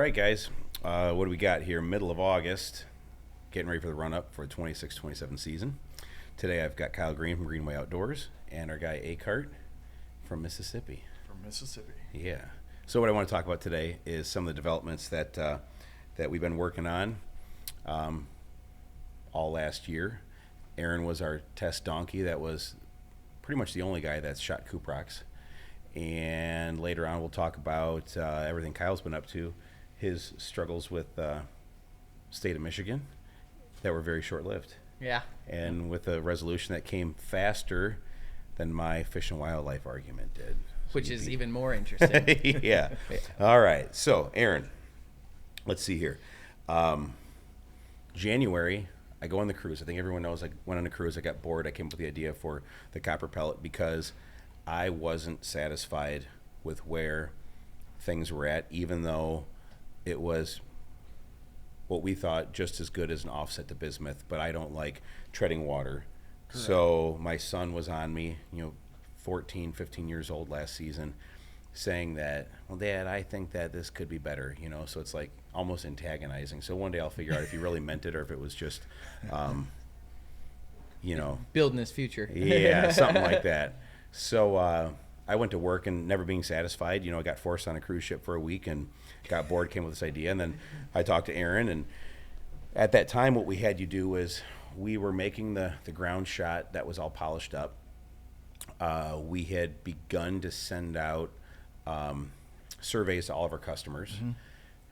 right, guys. What do we got here? Middle of August. Getting ready for the run-up for the 26-27 season. Today I've got Kyle Green from Greenway Outdoors and our guy Acart from Mississippi. Yeah. So what I want to talk about today is some of the developments that we've been working on all last year. Aaron was our test donkey. That was pretty much the only guy that's shot CuProX. And later on we'll talk about everything Kyle's been up to, his struggles with state of Michigan that were very short-lived. Yeah. And with a resolution that came faster than my Fish and Wildlife argument did. Which is even more interesting. Yeah. All right. So, Aaron, let's see here. January, I go on the cruise. I think everyone knows I went on a cruise. I got bored. I came up with the idea for the copper pellet because I wasn't satisfied with where things were at, even though it was what we thought just as good as an offset to bismuth, but I don't like treading water. Correct. So my son was on me, 14, 15 years old last season, saying that, well, Dad, I think that this could be better, so it's like almost antagonizing. So one day I'll figure out if he really meant it or if it was just, building his future. Yeah, something like that. So I went to work and never being satisfied. I got forced on a cruise ship for a week and got bored, came with this idea. And then I talked to Aaron. And at that time, what we had you do was we were making the ground shot that was all polished up. We had begun to send out surveys to all of our customers. Mm-hmm.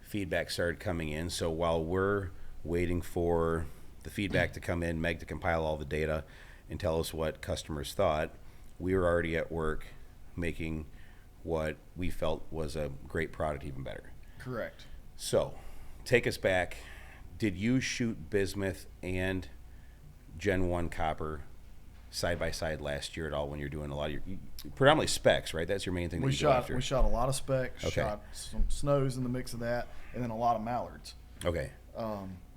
Feedback started coming in. So while we're waiting for the feedback to come in, Meg to compile all the data and tell us what customers thought, we were already at work making what we felt was a great product even better. Correct. So, take us back. Did you shoot bismuth and Gen 1 copper side by side last year at all when you're doing a lot of your predominantly specs, right? That's your main thing that you go after. We shot a lot of specs, okay. Shot some snows in the mix of that, and then a lot of mallards. Okay.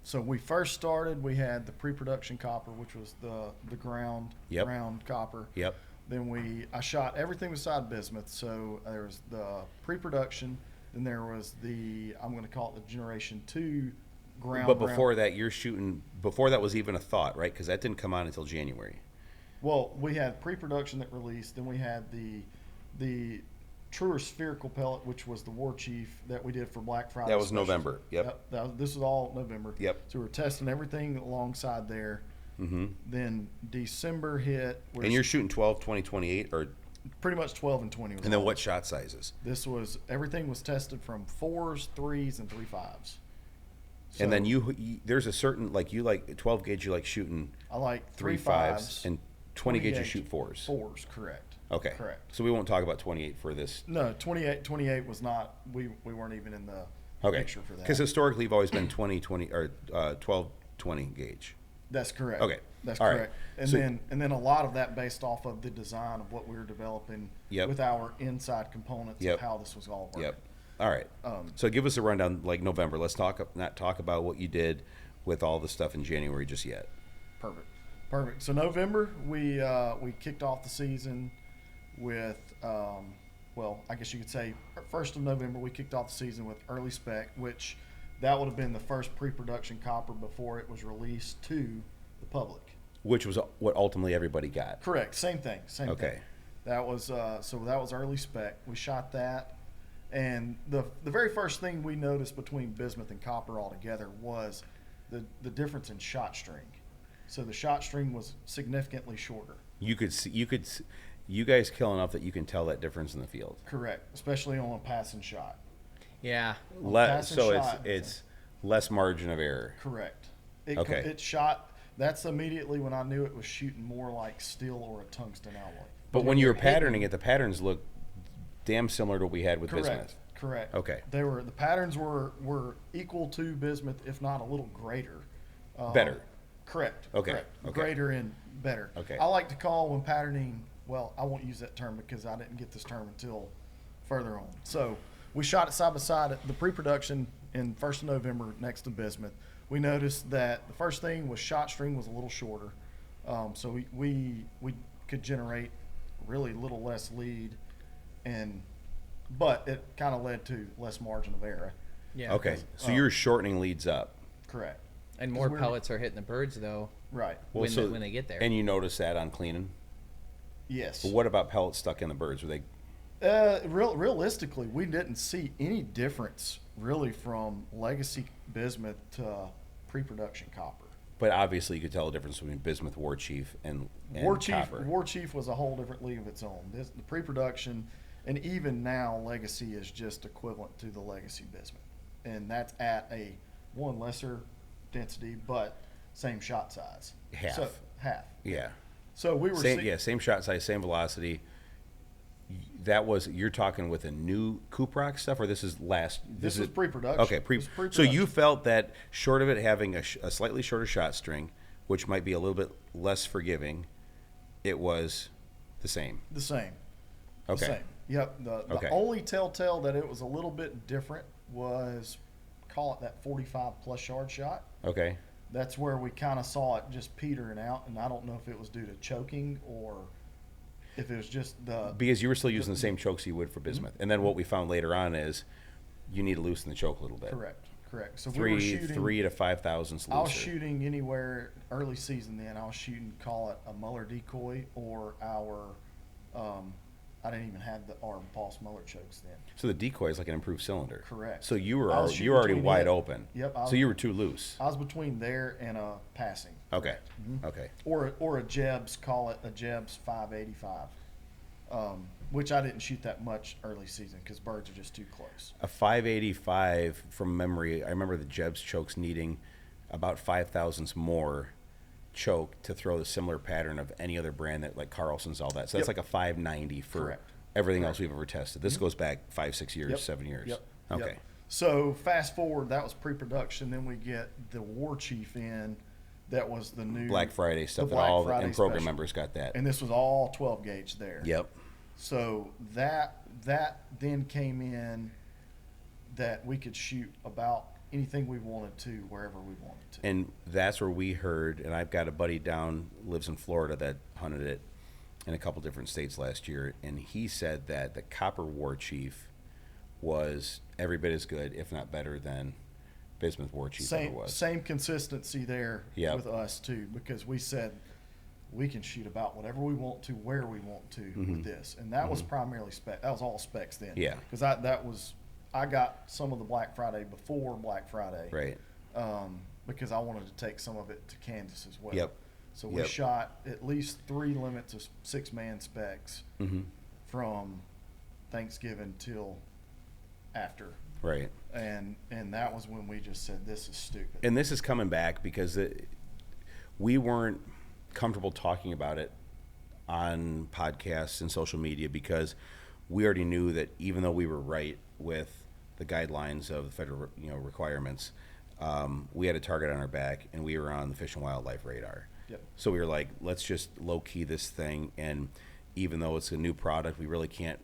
So we first started, we had the pre-production copper, which was the ground copper. Yep. Then I shot everything beside bismuth. So there was the pre-production, then there was I'm going to call it the Generation 2 ground. But before that, you're shooting, before that was even a thought, right? Because that didn't come on until January. Well, we had pre-production that released, then we had the truer spherical pellet, which was the War Chief that we did for Black Friday. That was November. Yep. This was all November. Yep. So we were testing everything alongside there. Mm-hmm. Then December hit. And you're shooting 12, 20, 28, or pretty much 12 and 20. And then what shot sizes? Everything was tested from 4s, 3s, and 3.5s. So, and then there's a certain, you like 12 gauge, you like shooting. I like 3.5s, and 20 gauge you shoot 4s. 4s, correct. Okay. Correct. So we won't talk about 28 for this. No, 28 was not. We weren't even in the picture for that. Because historically, you've always been 20, 20 or 12, 20 gauge. That's correct. Okay. That's all correct. Right. And then a lot of that based off of the design of what we were developing with our inside components of how this was all working. Yep. All right. So give us a rundown, like November. Let's not talk about what you did with all the stuff in January just yet. Perfect. So November, we kicked off the season with, I guess you could say 1st of November, we kicked off the season with early spec, which that would have been the first pre-production copper before it was released to the public. Which was what ultimately everybody got. Correct. Same thing. Okay. That was so that was early spec. We shot that, and the very first thing we noticed between bismuth and copper altogether was the difference in shot string. So the shot string was significantly shorter. You guys kill enough that you can tell that difference in the field. Correct, especially on a passing shot. Yeah. It's less margin of error. Correct. It shot. That's immediately when I knew it was shooting more like steel or a tungsten alloy. But when you were patterning it, the patterns look damn similar to what we had with bismuth. Correct. Okay. The patterns were equal to bismuth, if not a little greater. Better. Correct. Okay. Correct. Okay. Greater and better. Okay. I like to call when patterning. Well, I won't use that term because I didn't get this term until further on. So we shot it side by side at the pre-production in 1st of November next to bismuth. We noticed that the first thing was shot string was a little shorter. So we could generate really little less lead, but it kind of led to less margin of error. Yeah. Okay. So you're shortening leads up. Correct. And more 'Cause we're- pellets are hitting the birds though Right. Well, when they get there. And you notice that on cleaning. Yes. But what about pellets stuck in the birds? Were they? Realistically, we didn't see any difference really from legacy bismuth to pre-production copper. But obviously, you could tell the difference between bismuth war chief and War Chief, copper. War Chief was a whole different league of its own. The pre-production, and even now, legacy is just equivalent to the legacy bismuth, and that's at a lesser density, but same shot size. Half. So, half. Yeah. So we were Same shot size, same velocity. You're talking with a new CuProX stuff, or this is last? This was pre-production. Okay, This was so pre-production. you felt that short of it having a slightly shorter shot string, which might be a little bit less forgiving, it was the same. The same. Okay. The same. Yep. The only telltale that it was a little bit different was, call it that 45 plus yard shot. Okay. That's where we kind of saw it just petering out, and I don't know if it was due to choking or if it was just Because you were still using the same chokes you would for bismuth, and then what we found later on is you need to loosen the choke a little bit. Correct. So we were shooting 3 to 5 thousandths looser. I was shooting anywhere early season. Then I was shooting, call it a Muller decoy or our. I didn't even have our Boss Muller chokes then. So the decoy is like an improved cylinder. Correct. So you were I was shooting already between wide it. open. Yep. So you were too loose. I was between there and a passing. Okay. Okay. Or a Jeb's, call it a Jeb's 585, which I didn't shoot that much early season because birds are just too close. A 585 from memory. I remember the Jeb's chokes needing about 5 thousandths more choke to throw the similar pattern of any other brand that like Carlson's, all that. So that's Yep. like a 590 for Correct. everything else we've ever tested. This goes back 5, 6 years, Yep. 7 years. Yep. Okay. Yep. So fast forward, that was pre-production. Then we get the War Chief in. That was the new Black Friday stuff the that all Black the Friday program special. members got that. And this was all 12 gauge there. Yep. So that then came in that we could shoot about anything we wanted to, wherever we wanted to. And that's where we heard, and I've got a buddy down, lives in Florida, that hunted it in a couple different states last year, and he said that the Copper War Chief was every bit as good, if not better, than Bismuth War Chief ever was. Same consistency there Yep. with us too, because we said we can shoot about whatever we want to, where we want to with this, and that was primarily spec. That was all specs then. Yeah. Because I got some of the Black Friday before Black Friday. Right. Because I wanted to take some of it to Kansas as well. Yep. So we Yep. shot at least 3 limits of 6-man specs from Thanksgiving till after. Right. And that was when we just said, this is stupid. And this is coming back because we weren't comfortable talking about it on podcasts and social media because we already knew that even though we were right with the guidelines of the federal requirements, we had a target on our back and we were on the Fish and Wildlife radar. Yep. So we were like, let's just low key this thing, and even though it's a new product, we really can't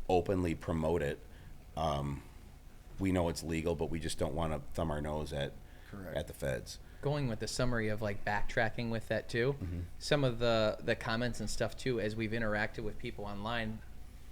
openly promote it. We know it's legal, but we just don't want to thumb our nose at the feds. Going with the summary of like backtracking with that too, some of the comments and stuff too, as we've interacted with people online,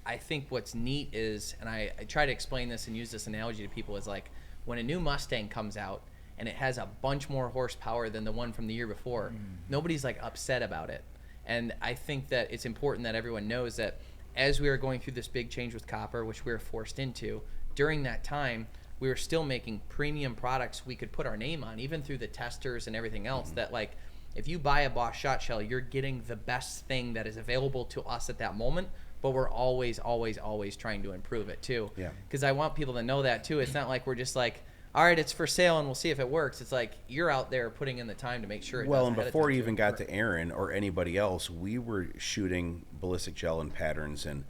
I think what's neat is, and I try to explain this and use this analogy to people, is like when a new Mustang comes out and it has a bunch more horsepower than the one from the year before, nobody's like upset about it. And I think that it's important that everyone knows that as we are going through this big change with copper, which we were forced into, during that time, we were still making premium products we could put our name on, even through the testers and everything else, that like, if you buy a Boss shot shell, you're getting the best thing that is available to us at that moment, but we're always, always, always trying to improve it too. Yeah. Because I want people to know that too. It's not like we're just like, all right, it's for sale and we'll see if it works. It's like you're out there putting in the time to make sure it does. Well, and ahead of before time, you too. even got to Aaron or anybody else, we were shooting ballistic gel and patterns, and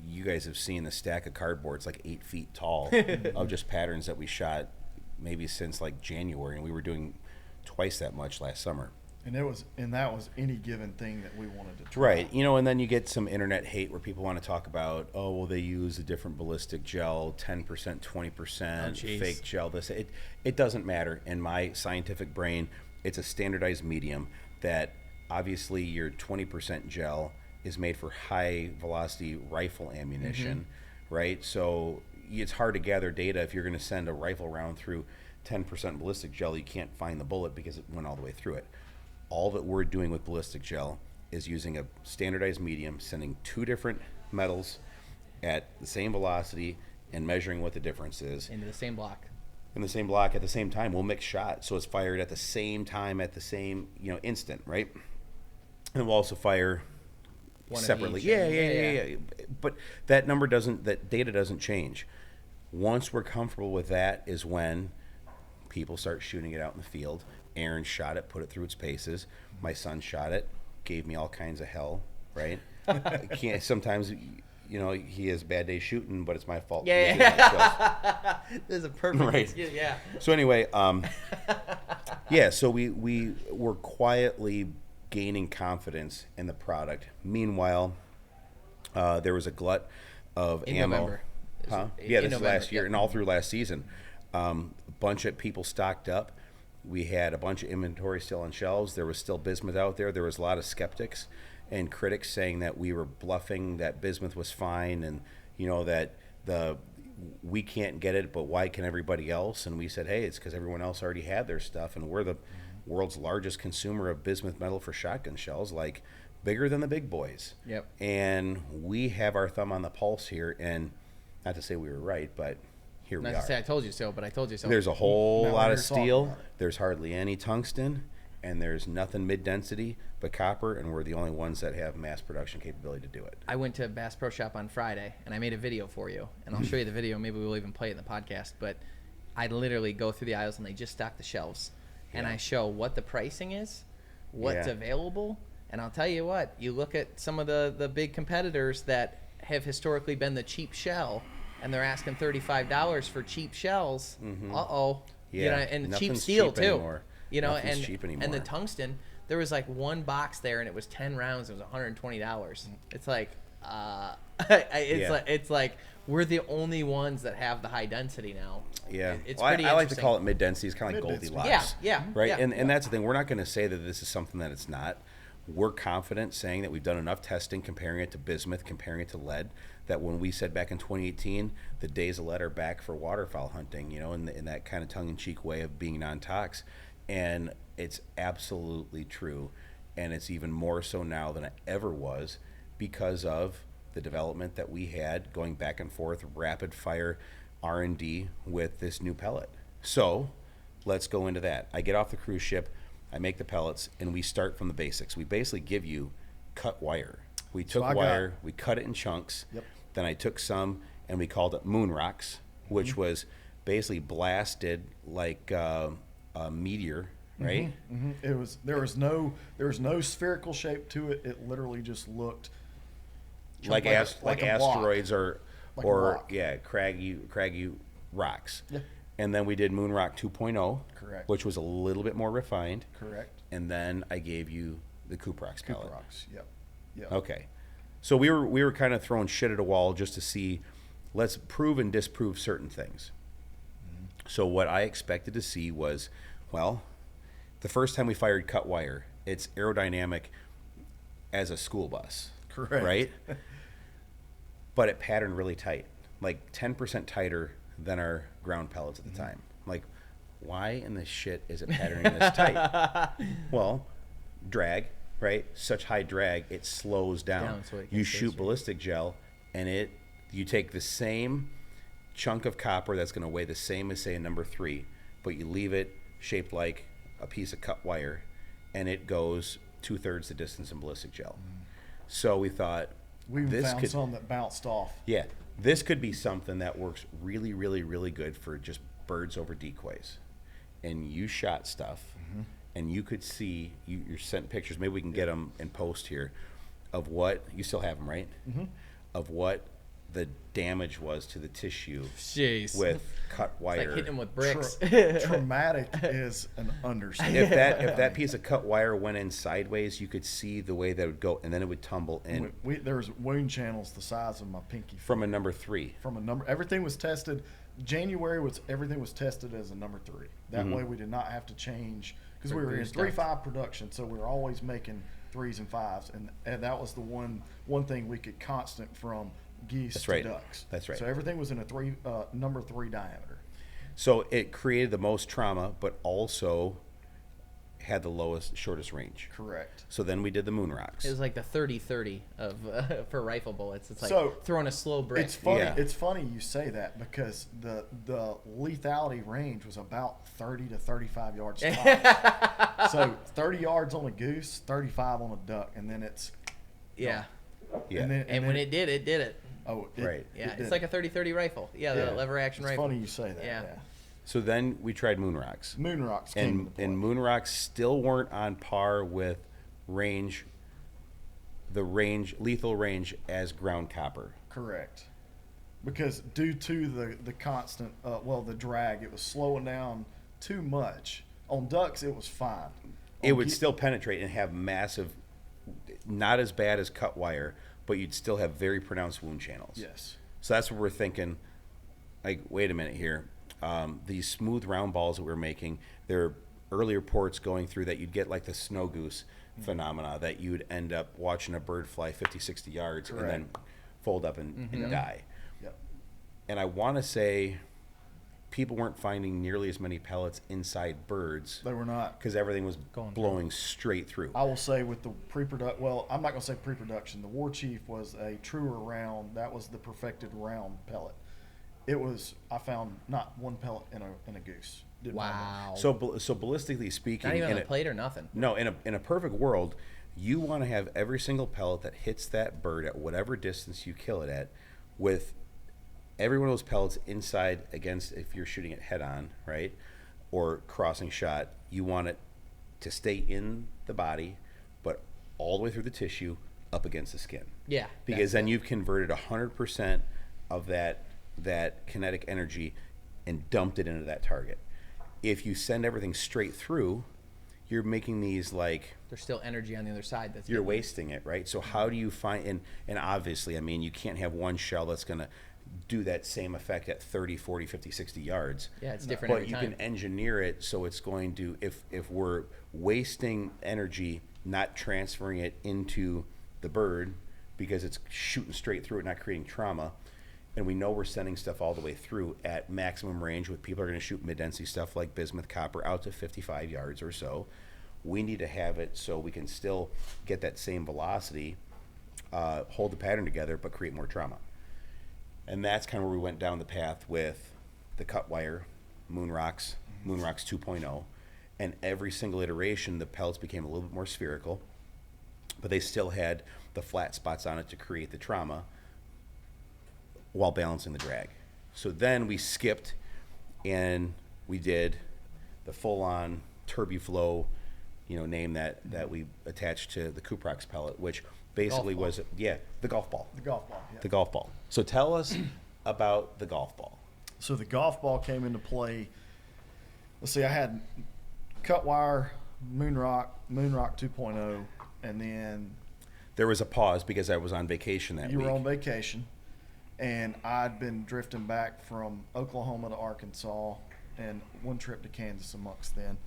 you guys have seen the stack of cardboard. It's like 8 feet tall of just patterns that we shot maybe since like January, and we were doing twice that much last summer. And that was any given thing that we wanted to try. Right. And then you get some internet hate where people want to talk about, oh, well, they use a different ballistic gel, 10%, 20%, fake gel. It doesn't matter. In my scientific brain, it's a standardized medium that obviously your 20% gel is made for high velocity rifle ammunition, right? So it's hard to gather data if you're going to send a rifle round through 10% ballistic gel. You can't find the bullet because it went all the way through it. All that we're doing with ballistic gel is using a standardized medium, sending 2 different metals at the same velocity and measuring what the difference is. Into the same block. In the same block at the same time. We'll mix shots, so it's fired at the same time at the same instant, right? And we'll also fire One of separately. each. Yeah. But that data doesn't change. Once we're comfortable with that is when people start shooting it out in the field. Aaron shot it, put it through its paces. My son shot it, gave me all kinds of hell, right? Sometimes, he has bad days shooting, but it's my fault. Yeah. There's a perfect right. Yeah. So anyway, so we were quietly gaining confidence in the product. Meanwhile, there was a glut of In ammo. November. Yeah, this is November, last year, yep. and all through last season. A bunch of people stocked up. We had a bunch of inventory still on shelves. There was still bismuth out there. There was a lot of skeptics and critics saying that we were bluffing, that bismuth was fine, and that we can't get it, but why can everybody else? And we said, hey, it's because everyone else already had their stuff, and we're the world's largest consumer of bismuth metal for shotgun shells, like bigger than the big boys. Yep. And we have our thumb on the pulse here, and not to say we were right, but here we Not are. to say I told you so, but I told you so. There's a whole Now lot we're of talking steel. about it. There's hardly any tungsten, and there's nothing mid-density but copper, and we're the only ones that have mass production capability to do it. I went to Bass Pro Shop on Friday, and I made a video for you, and I'll show you the video. Maybe we'll even play it in the podcast, but I literally go through the aisles, and they just stock the shelves, and Yeah. I show what the pricing is, what's Yeah. available, and I'll tell you what, you look at some of the big competitors that have historically been the cheap shell, and they're asking $35 for cheap shells. Uh-oh. Yeah, And cheap nothing's steel, cheap too. anymore. Nothing's And cheap and anymore. the tungsten, there was like one box there, and it was 10 rounds. It was $120. It's like, it's like we're the only ones that have the high density now. Yeah. It's Well, pretty I like to interesting. call it mid-density. It's kind of like Mid-density. Goldilocks. Yeah. Right? Yeah. And that's the thing. We're not going to say that this is something that it's not. We're confident saying that we've done enough testing, comparing it to bismuth, comparing it to lead, that when we said back in 2018, the days of lead are back for waterfowl hunting, in that kind of tongue-in-cheek way of being non-tox. And it's absolutely true. And it's even more so now than it ever was because of the development that we had going back and forth, rapid fire R&D with this new pellet. So let's go into that. I get off the cruise ship, I make the pellets, and we start from the basics. We basically give you cut wire. We took wire, we cut it in chunks. Yep. Then I took some and we called it moon rocks, which was basically blasted like a meteor, right? There was no spherical shape to it. It literally just looked Like a block. asteroids or Like a block. craggy rocks. Yeah. And then we did Moon Rock 2.0, Correct. which was a little bit more refined. Correct. And then I gave you the CuProX pellet. CuProX. Yep. Okay. So we were kind of throwing shit at a wall just to see, let's prove and disprove certain things. So what I expected to see was, well, the first time we fired cut wire, it's aerodynamic as a school bus. Correct. Right? But it patterned really tight, like 10% tighter than our ground pellets at the time. Like, why in the shit is it patterning this tight? Well, drag, right? Such high drag, it slows down. So it can You stay shoot straight. ballistic gel, and you take the same chunk of copper that's going to weigh the same as, say, a number 3, but you leave it shaped like a piece of cut wire, and it goes 2/3 the distance in ballistic gel. So we thought, We even this found could, some that bounced off. yeah, this could be something that works really, really, really good for just birds over decoys. And you shot stuff, and you could see, you sent pictures, maybe we can get them in post here, of what, you still have them, right? Of what the damage was to the tissue Jeez. with cut It's wire. like hitting them with bricks. Traumatic is an understatement. If that piece of cut wire went in sideways, you could see the way that it would go, and then it would tumble in There was wound channels the size of my pinky. from a number 3. From a number, everything was tested. Everything was tested as a number 3. That way we did not have to change because For we were in good stuff. 3.5 production, so we were always making 3s and 5s, and that was the one thing we could constant from geese That's to right. ducks. That's right. So everything was in a number 3 diameter. So it created the most trauma, but also had the shortest range. Correct. So then we did the moon rocks. It was like the 30-30 of for rifle bullets. It's like So, throwing a slow brick. It's funny. Yeah. It's funny you say that because the lethality range was about 30 to 35 yards tops. So 30 yards on a goose, 35 on a duck, and then it's Yeah. Yeah. And when it did it. oh Right. Yeah, it it's did. like a 30-30 rifle. Yeah, the Yeah. lever action It's rifle. funny you say that. Yeah. Yeah. So then we tried moon rocks. Moon rocks came into play. And moon rocks still weren't on par with lethal range as ground copper. Correct. Because due to the constant, the drag, it was slowing down too much. On ducks, it was fine. It On would ge- still penetrate and have massive, not as bad as cut wire, but you'd still have very pronounced wound channels. Yes. So that's what we're thinking. Like, wait a minute here. These smooth round balls that we're making, there are early reports going through that you'd get like the snow goose phenomena, that you'd end up watching a bird fly 50, 60 yards and then fold up and die. Yep. And I want to say people weren't finding nearly as many pellets inside birds They were not. because everything was Going blowing straight through. I will say with the pre-production, well, I'm not going to say pre-production. The War Chief was a truer round. That was the perfected round pellet. It was, I found not one pellet in a goose. Didn't find one. Wow. So ballistically speaking, Not even on in the plate or nothing. No, in a perfect world, you want to have every single pellet that hits that bird at whatever distance you kill it at, with every one of those pellets inside against, if you're shooting it head on, right, or crossing shot, you want it to stay in the body, but all the way through the tissue up against the skin. Yeah. Because then you've converted 100% of that kinetic energy and dumped it into that target. If you send everything straight through, you're making these like there's still energy on the other side. That's you're getting- wasting it, right? So how do you find and obviously, I mean, you can't have one shell that's going to do that same effect at 30, 40, 50, 60 yards. Yeah, it's different But every you time. can engineer it so it's going to, if we're wasting energy, not transferring it into the bird because it's shooting straight through it, not creating trauma, and we know we're sending stuff all the way through at maximum range with people are going to shoot mid-density stuff like bismuth copper out to 55 yards or so. We need to have it so we can still get that same velocity, hold the pattern together, but create more trauma. And that's kind of where we went down the path with the cut wire, moon rocks 2.0. And every single iteration, the pellets became a little bit more spherical, but they still had the flat spots on it to create the trauma while balancing the drag. So then we skipped and we did the full-on TurbiFlow, name that we attached to the CuProX pellet, which basically was the golf ball. The golf ball. Yeah. The golf ball. So tell us about the golf ball. So the golf ball came into play. Let's see, I had cut wire, moon rock 2.0, and then There was a pause because I was on vacation that you week. were on vacation, and I'd been drifting back from Oklahoma to Arkansas, and one trip to Kansas amongst then.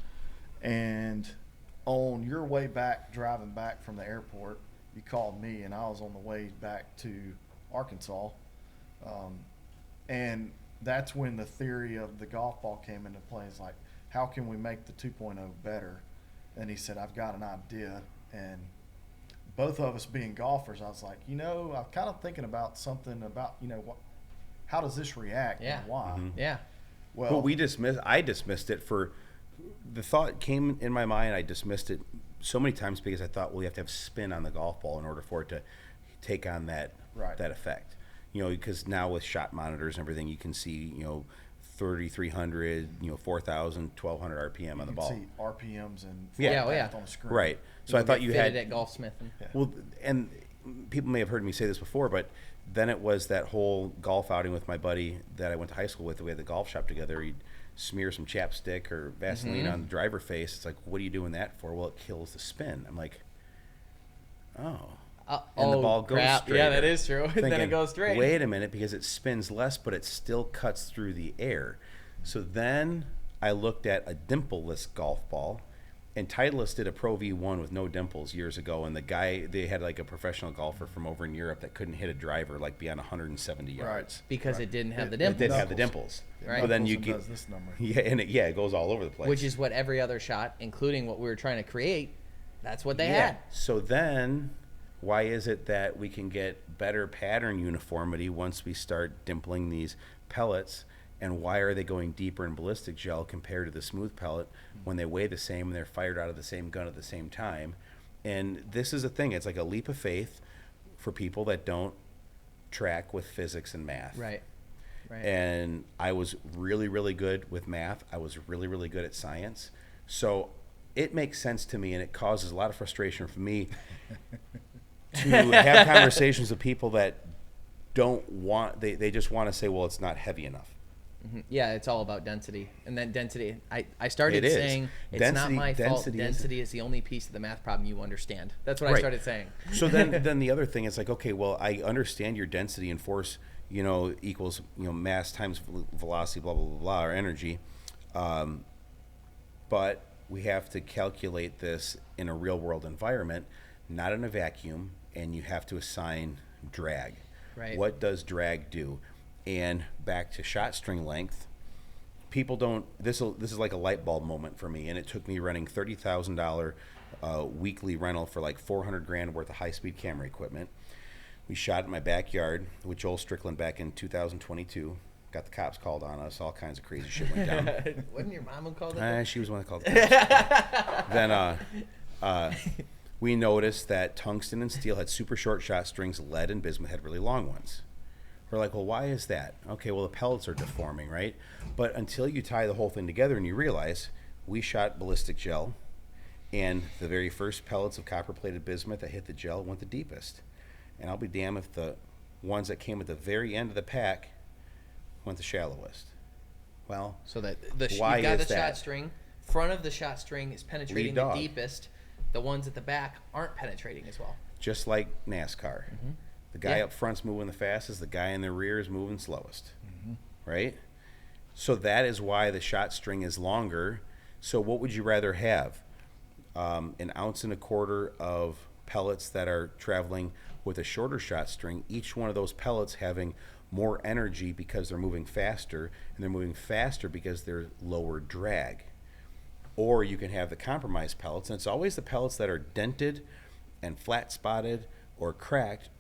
And on your way back, driving back from the airport, you called me, and I was on the way back to Arkansas. And that's when the theory of the golf ball came into play. It's like, how can we make the 2.0 better? And he said, I've got an idea. And both of us being golfers, I was like, I'm kind of thinking about something about, how does this react Yeah. and why? Mm-hmm. Yeah. Well, I dismissed it for the thought came in my mind. I dismissed it so many times because I thought, well, you have to have spin on the golf ball in order for it to take on that effect. Because now with shot monitors and everything, you can see 3,300, 4,000, 1,200 RPM on the ball. You can see RPMs and Yeah. flight Yeah. path on the screen. Right. So I thought you fitted had at Golfsmith. And, well, and people may have heard me say this before, but then it was that whole golf outing with my buddy that I went to high school with. We had the golf shop together. He'd smear some chapstick or Vaseline on the driver face. It's like, what are you doing that for? Well, it kills the spin. I'm like, oh. And the ball goes crap. straight. Yeah, that is true. And then it Thinking, goes straight. Wait a minute, because it spins less, but it still cuts through the air. So then I looked at a dimpleless golf ball, And Titleist did a Pro V1 with no dimples years ago, and the guy, they had like a professional golfer from over in Europe that couldn't hit a driver like beyond 170 yards. Because it didn't have the It dimples. didn't have the dimples. Right. But then you Knuckles get does this number. yeah, and it goes all over the place. Which is what every other shot, including what we were trying to create, that's what they had. So then, why is it that we can get better pattern uniformity once we start dimpling these pellets? And why are they going deeper in ballistic gel compared to the smooth pellet when they weigh the same and they're fired out of the same gun at the same time? And this is a thing. It's like a leap of faith for people that don't track with physics and math. Right. Right. And I was really, really good with math. I was really, really good at science. So it makes sense to me, and it causes a lot of frustration for me to have conversations with people that don't want, they just want to say, well, it's not heavy enough. Yeah, it's all about density. And then density, I started It is. saying it's not Density- my fault. density is- Density is the only piece of the math problem you understand. That's what I Right. started saying. So then the other thing is like, okay, well, I understand your density and force, equals, mass times velocity, blah, blah, blah, blah, or energy. But we have to calculate this in a real world environment, not in a vacuum, and you have to assign drag. Right. What does drag do? And back to shot string length, people don't, this is like a light bulb moment for me, and it took me running $30,000 weekly rental for like $400,000 worth of high-speed camera equipment. We shot in my backyard with Joel Strickland back in 2022. Got the cops called on us. All kinds of crazy shit went down. Wasn't your mom who called it? She was one that called the cops. Then we noticed that tungsten and steel had super short shot strings. Lead and bismuth had really long ones. We're like, well, why is that? Okay, well, the pellets are deforming, right? But until you tie the whole thing together and you realize we shot ballistic gel, and the very first pellets of copper-plated bismuth that hit the gel went the deepest. And I'll be damned if the ones that came at the very end of the pack went the shallowest. Well, So that why you've got is the that? shot string. Front of the shot string is penetrating Lead the dog. deepest. The ones at the back aren't penetrating as well. just like NASCAR. The guy Yeah. up front's moving the fastest, the guy in the rear is moving slowest. Right? So that is why the shot string is longer. So what would you rather have? An ounce and a quarter of pellets that are traveling with a shorter shot string, each one of those pellets having more energy because they're moving faster, and they're moving faster because they're lower drag. Or you can have the compromised pellets, and it's always the pellets that are dented and flat spotted or cracked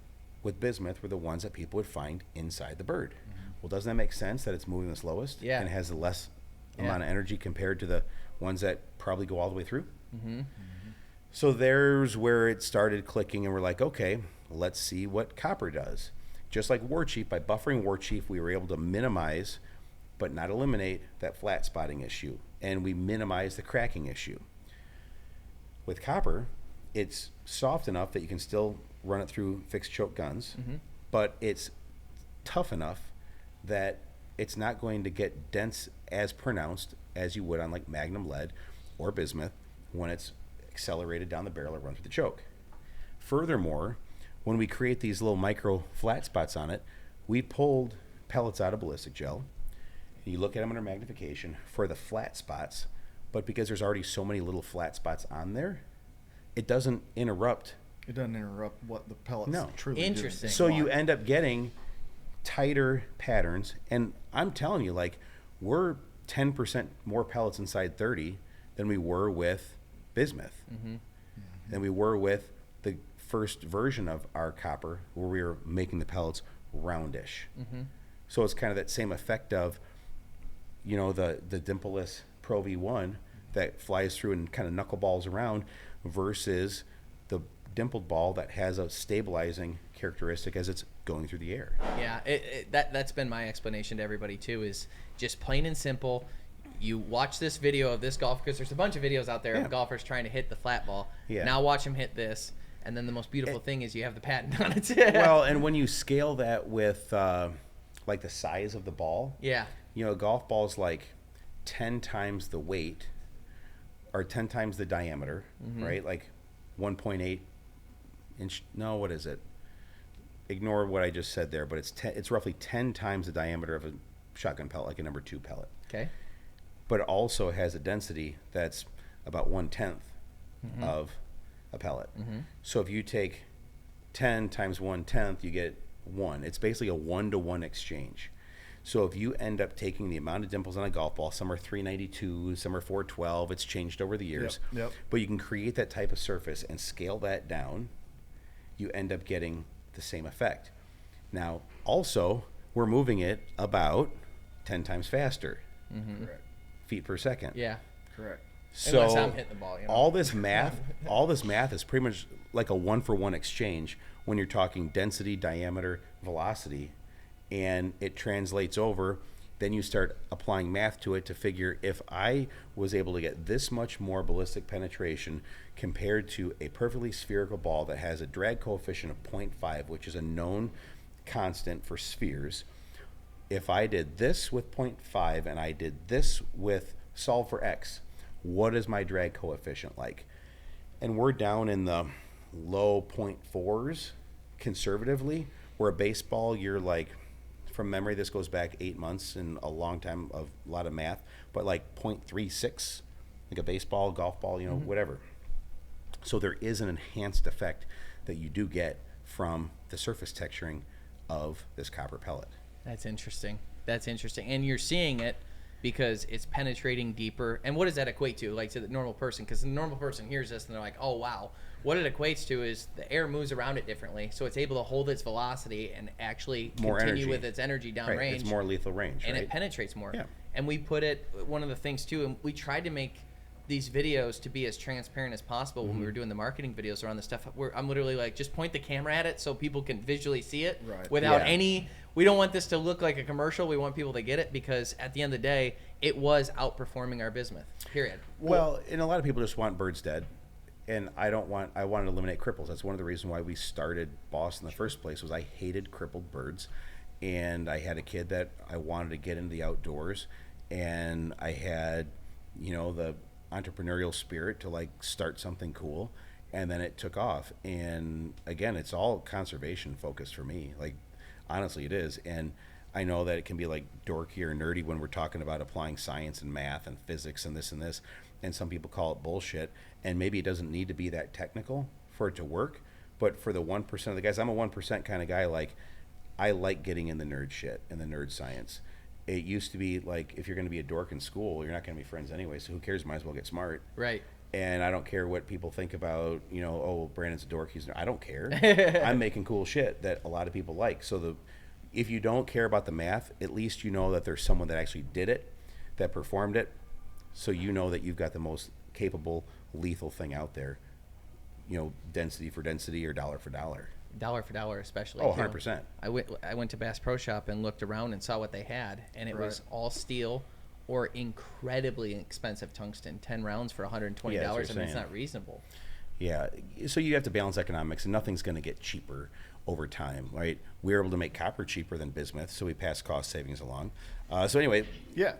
with bismuth were the ones that people would find inside the bird. Well, doesn't that make sense that it's moving the slowest Yeah. and has the less Yeah. amount of energy compared to the ones that probably go all the way through? So there's where it started clicking, and we're like, okay, let's see what copper does. Just like War Chief, by buffering War Chief, we were able to minimize, but not eliminate, that flat spotting issue, and we minimize the cracking issue. With copper, it's soft enough that you can still run it through fixed choke guns, but it's tough enough that it's not going to get dense as pronounced as you would on like Magnum lead or bismuth when it's accelerated down the barrel or run through the choke. Furthermore, when we create these little micro flat spots on it, we pulled pellets out of ballistic gel. You look at them under magnification for the flat spots, but because there's already so many little flat spots on there, it doesn't interrupt. It doesn't interrupt what the pellets No. truly do. Interesting. So you end up getting tighter patterns, and I'm telling you, like, we're 10% more pellets inside 30 than we were with bismuth, than we were with the first version of our copper, where we were making the pellets roundish. So it's kind of that same effect of, the dimpleless Pro V1 that flies through and kind of knuckleballs around versus the dimpled ball that has a stabilizing characteristic as it's going through the air. Yeah, that's been my explanation to everybody too, is just plain and simple. You watch this video of this golf, because there's a bunch of videos out there Yeah. of golfers trying to hit the flat ball. Yeah. Now watch them hit this, and then the most beautiful thing is you have the patent on it. Well, and when you scale that with like the size of the ball, Yeah. a golf ball's like 10 times the weight or 10 times the diameter, right? Like 1.8 inch. No, what is it? Ignore what I just said there, but it's roughly 10 times the diameter of a shotgun pellet, like a number 2 pellet. Okay. But it also has a density that's about 1/10 of a pellet. So if you take 10 times 1/10, you get 1. It's basically a 1-to-1 exchange. So if you end up taking the amount of dimples on a golf ball, some are 392, some are 412, it's changed over the years. Yep. But you can create that type of surface and scale that down, you end up getting the same effect. Now, also, we're moving it about 10 times faster. Correct. Feet per second. Yeah. Correct. So Unless I'm hitting the ball, all this math is pretty much like a 1-for-1 exchange when you're talking density, diameter, velocity, and it translates over. Then you start applying math to it to figure if I was able to get this much more ballistic penetration compared to a perfectly spherical ball that has a drag coefficient of 0.5, which is a known constant for spheres. If I did this with 0.5 and I did this with solve for x, what is my drag coefficient like? And we're down in the low 0.4s conservatively, where a baseball, you're like, from memory, this goes back 8 months and a long time of a lot of math, but like 0.36, like a baseball, golf ball, whatever. So there is an enhanced effect that you do get from the surface texturing of this copper pellet. That's interesting. And you're seeing it because it's penetrating deeper. And what does that equate to, like, to the normal person? Because the normal person hears this and they're like, oh, wow. What it equates to is the air moves around it differently, so it's able to hold its velocity and actually More continue energy. with its energy downrange. Right, it's more lethal range, and right? it penetrates more. Yeah. And we put it, one of the things too, and we tried to make these videos to be as transparent as possible when we were doing the marketing videos around the stuff. I'm literally like, just point the camera at it so people can visually see it without any. We don't want this to look like a commercial. We want people to get it because at the end of the day, it was outperforming our bismuth. Period. Well, and a lot of people just want birds dead, and I want to eliminate cripples. That's one of the reasons why we started Boss in the first place. Was I hated crippled birds, and I had a kid that I wanted to get into the outdoors, and I had, the entrepreneurial spirit to like start something cool, and then it took off. And again, it's all conservation focused for me. Like, honestly, it is. And I know that it can be like dorky or nerdy when we're talking about applying science and math and physics and this, and some people call it bullshit, and maybe it doesn't need to be that technical for it to work. But for the 1% of the guys, I'm a 1% kind of guy. Like, I like getting in the nerd shit and the nerd science. It used to be like, if you're going to be a dork in school, you're not going to be friends anyway, so who cares? Might as well get smart. Right. And I don't care what people think about, oh, Brandon's a dork. I don't care. I'm making cool shit that a lot of people like. So if you don't care about the math, at least you know that there's someone that actually did it, that performed it, so you know that you've got the most capable, lethal thing out there. Density for density or dollar for dollar. Dollar for dollar, especially. Oh, 100%. I went to Bass Pro Shop and looked around and saw what they had, and it was all steel or incredibly expensive tungsten. 10 rounds for $120. Yeah, I mean, it's not reasonable. Yeah, so you have to balance economics, and nothing's going to get cheaper over time, right? We were able to make copper cheaper than bismuth, so we passed cost savings along. So anyway, Yeah.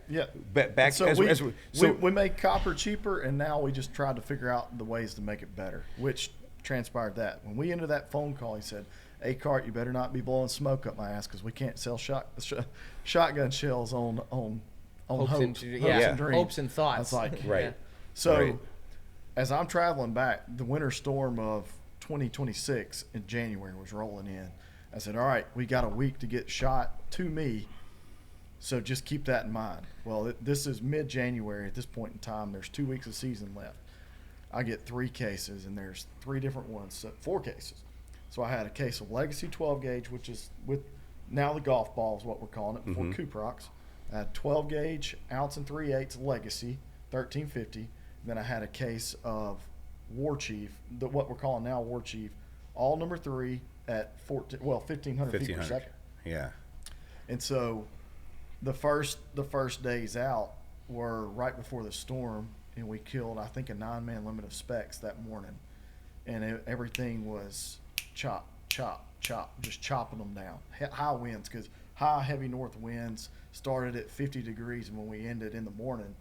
back. So we made copper cheaper, and now we just tried to figure out the ways to make it better, which transpired that when we ended that phone call, he said, "Hey, Cart, you better not be blowing smoke up my ass because we can't sell shotgun shells on hopes and dreams, hopes and thoughts." That's like right. Yeah. So, Right. as I'm traveling back, the winter storm of 2026 in January was rolling in. I said, "All right, we got a week to get shot to me, so just keep that in mind." Well, this is mid-January at this point in time. There's 2 weeks of season left. I get 3 cases, and there's 3 different ones, so 4 cases. So I had a case of Legacy 12 gauge, which is with now the golf ball is what we're calling it, before CuProX. I had 12 gauge, ounce and 3/8 Legacy, 1350. Then I had a case of War Chief, what we're calling now War Chief, all number 3 at 1,500 feet per second. Yeah. And so the first days out were right before the storm, and we killed, I think, a 9-man limit of specs that morning. And everything was chop, just chopping them down. High winds, because high, heavy north winds started at 50 degrees, and when we ended in the morning,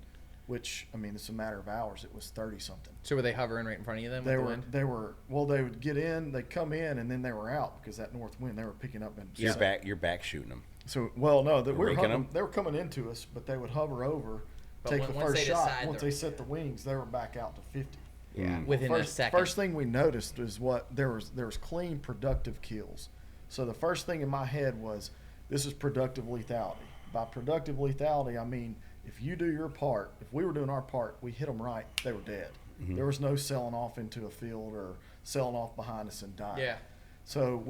which, I mean, it's a matter of hours, it was 30-something. So were they hovering right in front of you then? They would get in, they'd come in, and then they were out because that north wind, they were picking up. You're back shooting them. So, well, no, Raking them? they were coming into us, but they would hover over But take the once first they shot. decide Once they're- they set the wings, they were back out to 50. Yeah, within a second. First thing we noticed was there was clean, productive kills. So the first thing in my head was, this is productive lethality. By productive lethality, I mean if you do your part, if we were doing our part, we hit them right, they were dead. There was no selling off into a field or selling off behind us and dying. Yeah. So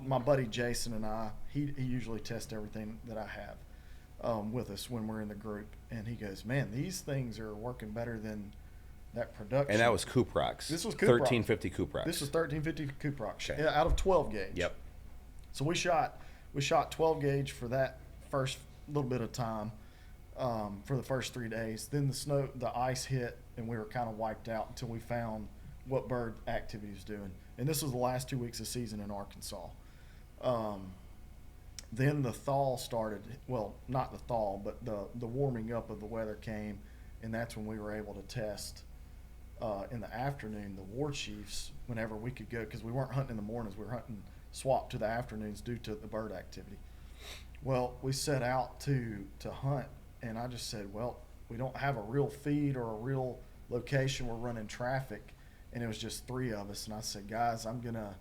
my buddy Jason and I, he usually tests everything that I have with us when we're in the group, and he goes, man, these things are working better than that production. And that was CuProX. This was CuProX. 1350 CuProX. This was 1350 CuProX. Okay. Out of 12 gauge. Yep. So we shot 12 gauge for that first little bit of time for the first 3 days. Then the ice hit, and we were kind of wiped out until we found what bird activity was doing. And this was the last 2 weeks of season in Arkansas. Then the thaw started. Well, not the thaw, but the warming up of the weather came, and that's when we were able to test in the afternoon the war chiefs whenever we could go, because we weren't hunting in the mornings. We were hunting swapped to the afternoons due to the bird activity. Well, we set out to hunt, and I just said, well, we don't have a real feed or a real location. We're running traffic, and it was just 3 of us. And I said, guys, I'm gonna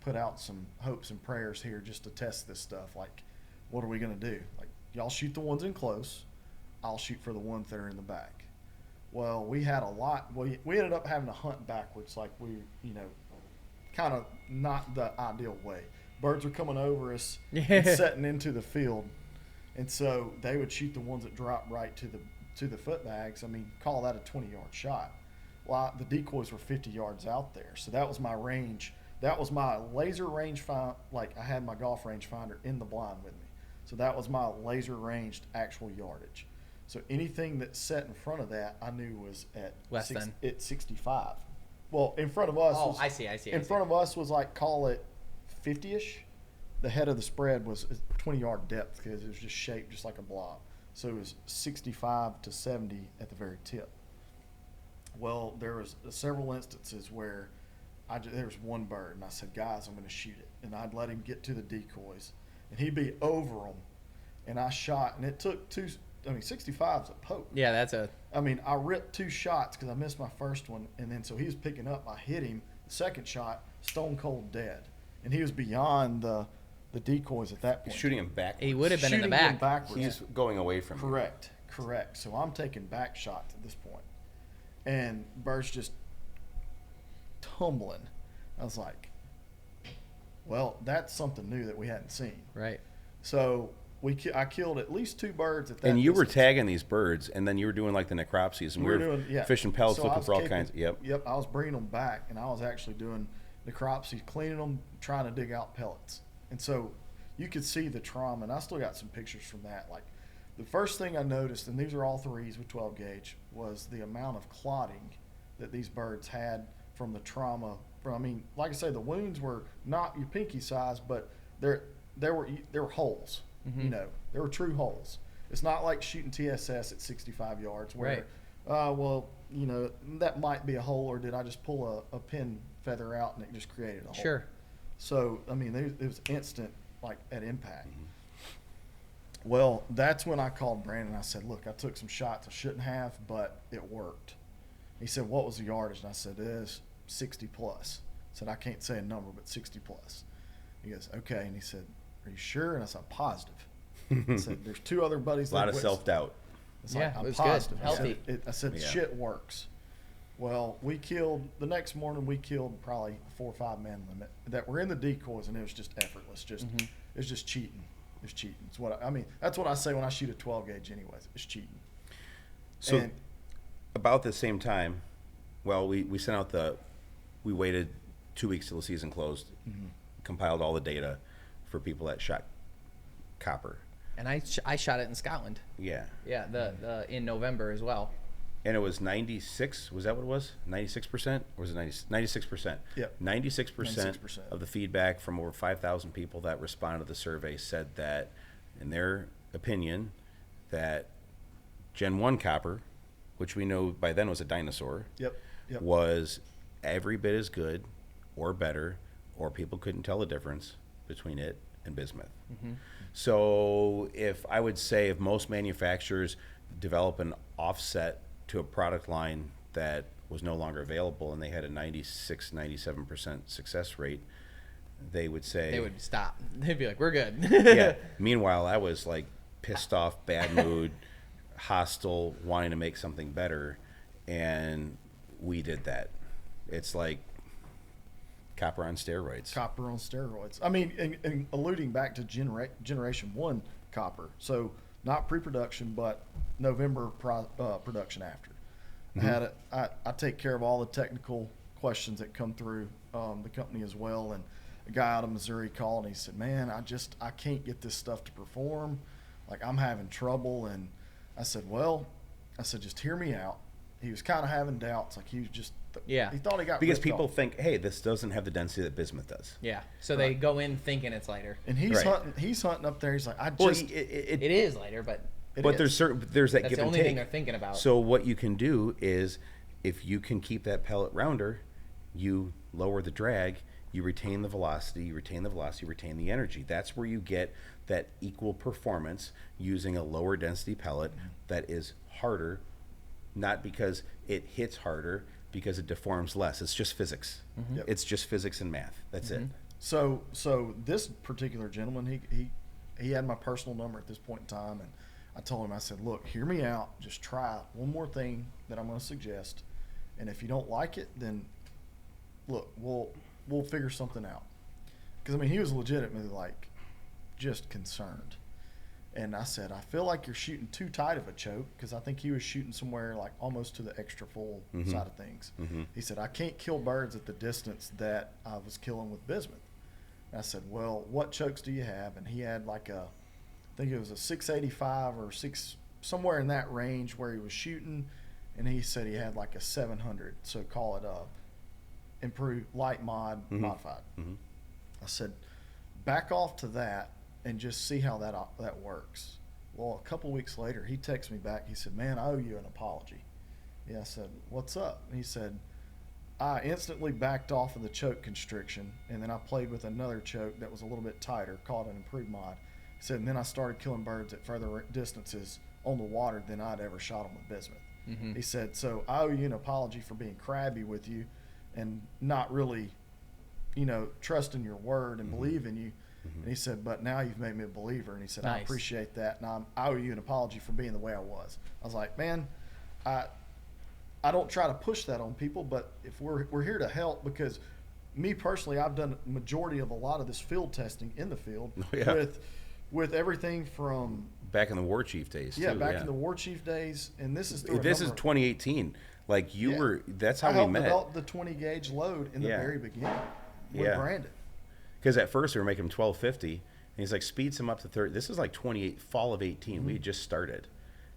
put out some hopes and prayers here just to test this stuff. Like, what are we gonna do? Like, y'all shoot the ones in close, I'll shoot for the ones that are in the back. Well, we had a lot. We ended up having to hunt backwards, like we, kind of not the ideal way. Birds were coming over us and setting into the field, and so they would shoot the ones that dropped right to the foot bags. I mean, call that a 20-yard shot. Well, the decoys were 50 yards out there, so that was my range. That was my laser range find. Like, I had my golf range finder in the blind with me, so that was my laser ranged actual yardage. So anything that set in front of that, I knew was at Less than? At 65. Well, in front of us. Oh, was, I see. In front of us was like, call it 50-ish. The head of the spread was 20-yard depth because it was just shaped just like a blob. So it was 65 to 70 at the very tip. Well, there was several instances where there was one bird, and I said, guys, I'm going to shoot it. And I'd let him get to the decoys, and he'd be over them. And I shot, and it took 65 is a poke. Yeah, that's a. I ripped 2 shots because I missed my first one, and then so he was picking up. I hit him. The second shot, stone cold dead, and he was beyond the decoys at that point. Shooting him backwards. He would have been in the Shooting him back. backwards. He's going away from you. Correct. So I'm taking back shots at this point, and birds just tumbling. I was like, well, that's something new that we hadn't seen. Right. So I killed at least 2 birds at that. And you were distance. tagging these birds, and then you were doing like the necropsies, and we were doing fishing pellets, So I looking was for all capable- kinds. Yep. I was bringing them back, and I was actually doing necropsies, cleaning them, trying to dig out pellets. And so you could see the trauma, and I still got some pictures from that. Like, the first thing I noticed, and these are all 3s with 12 gauge, was the amount of clotting that these birds had from the trauma. Like I say, the wounds were not your pinky size, but there were holes. Mm-hmm. There were true holes. It's not like shooting TSS at 65 yards where, that might be a hole, or did I just pull a pin feather out and it just created a hole? Sure. So, it was instant, like, at impact. Well, that's when I called Brandon. I said, look, I took some shots I shouldn't have, but it worked. He said, what was the yardage? And I said, it is 60 plus. I said, I can't say a number, but 60 plus. He goes, okay. And he said, are you sure? And I said, positive. I said, there's 2 other buddies. A lot of self-doubt. Yeah, I'm it was positive. good. Healthy. I said, Yeah. shit works. Well, the next morning we killed probably 4 or 5 man limit that were in the decoys, and it was just effortless. It was just cheating. It's cheating. It's that's what I say when I shoot a 12 gauge anyways. It's cheating. So about the same time, we sent out we waited 2 weeks till the season closed, compiled all the data for people that shot copper. And I shot it in Scotland. Yeah. Yeah, the in November as well. And it was 96. Was that what it was? 96%? Or was it 96%? Yep. 96% of the feedback from over 5,000 people that responded to the survey said that, in their opinion, that Gen 1 copper, which we know by then was a dinosaur, Yep. was every bit as good or better, or people couldn't tell the difference between it and bismuth. So if most manufacturers develop an offset to a product line that was no longer available, and they had a 96-97% success rate, they would say They would stop. They'd be like, "We're good." yeah. Meanwhile, I was like pissed off, bad mood, hostile, wanting to make something better, and we did that. It's like copper on steroids. Copper on steroids. I mean, and alluding back to Generation 1 copper. So not pre-production, but November production after. I take care of all the technical questions that come through the company as well. And a guy out of Missouri called and he said, "Man, I can't get this stuff to perform. Like, I'm having trouble." And I said, just hear me out. He was kind of having doubts. Like, he was just, he thought he got because ripped people off. think, hey, this doesn't have the density that bismuth does. Yeah. So they go in thinking it's lighter. And he's Right. hunting up there. He's like, It is lighter, but there's that that's give the and only take. thing they're thinking about. So what you can do is, if you can keep that pellet rounder, you lower the drag, you retain the velocity, you retain the energy. That's where you get that equal performance using a lower density pellet that is harder, not because it hits harder, because it deforms less. It's just physics. Yep. It's just physics and math. That's it. So this particular gentleman, he had my personal number at this point in time, and I told him, I said, "Look, hear me out. Just try one more thing that I'm going to suggest, and if you don't like it, then look, we'll figure something out." Because I mean, he was legitimately like just concerned, and I said, "I feel like you're shooting too tight of a choke," because I think he was shooting somewhere like almost to the extra full side of things. He said, "I can't kill birds at the distance that I was killing with bismuth." And I said, "Well, what chokes do you have?" And he had like I think it was a 685 or somewhere in that range where he was shooting, and he said he had like a 700. So call it improved light mod modified. I said, back off to that and just see how that works. Well, a couple weeks later, he texted me back. He said, "Man, I owe you an apology." Yeah, I said, "What's up?" And he said, "I instantly backed off of the choke constriction, and then I played with another choke that was a little bit tighter, called an improved mod." He said, "And then I started killing birds at further distances on the water than I'd ever shot them with bismuth." He said, "So I owe you an apology for being crabby with you and not really, trusting your word and believing you." And he said, "But now you've made me a believer." And he said, "I Nice. appreciate that. And I owe you an apology for being the way I was." I was like, "Man, I don't try to push that on people, but if we're here to help, because me personally, I've done a majority of a lot of this field testing in the field with everything from Back in the War Chief days. in too, the War Chief days, and this is This is 2018. Like you were. That's how I we helped met. develop the 20 gauge load in the very beginning with Brandon. Because at first we were making him 1250, and he's like speeds him up to 30. This is like 28 fall of 18. We had just started.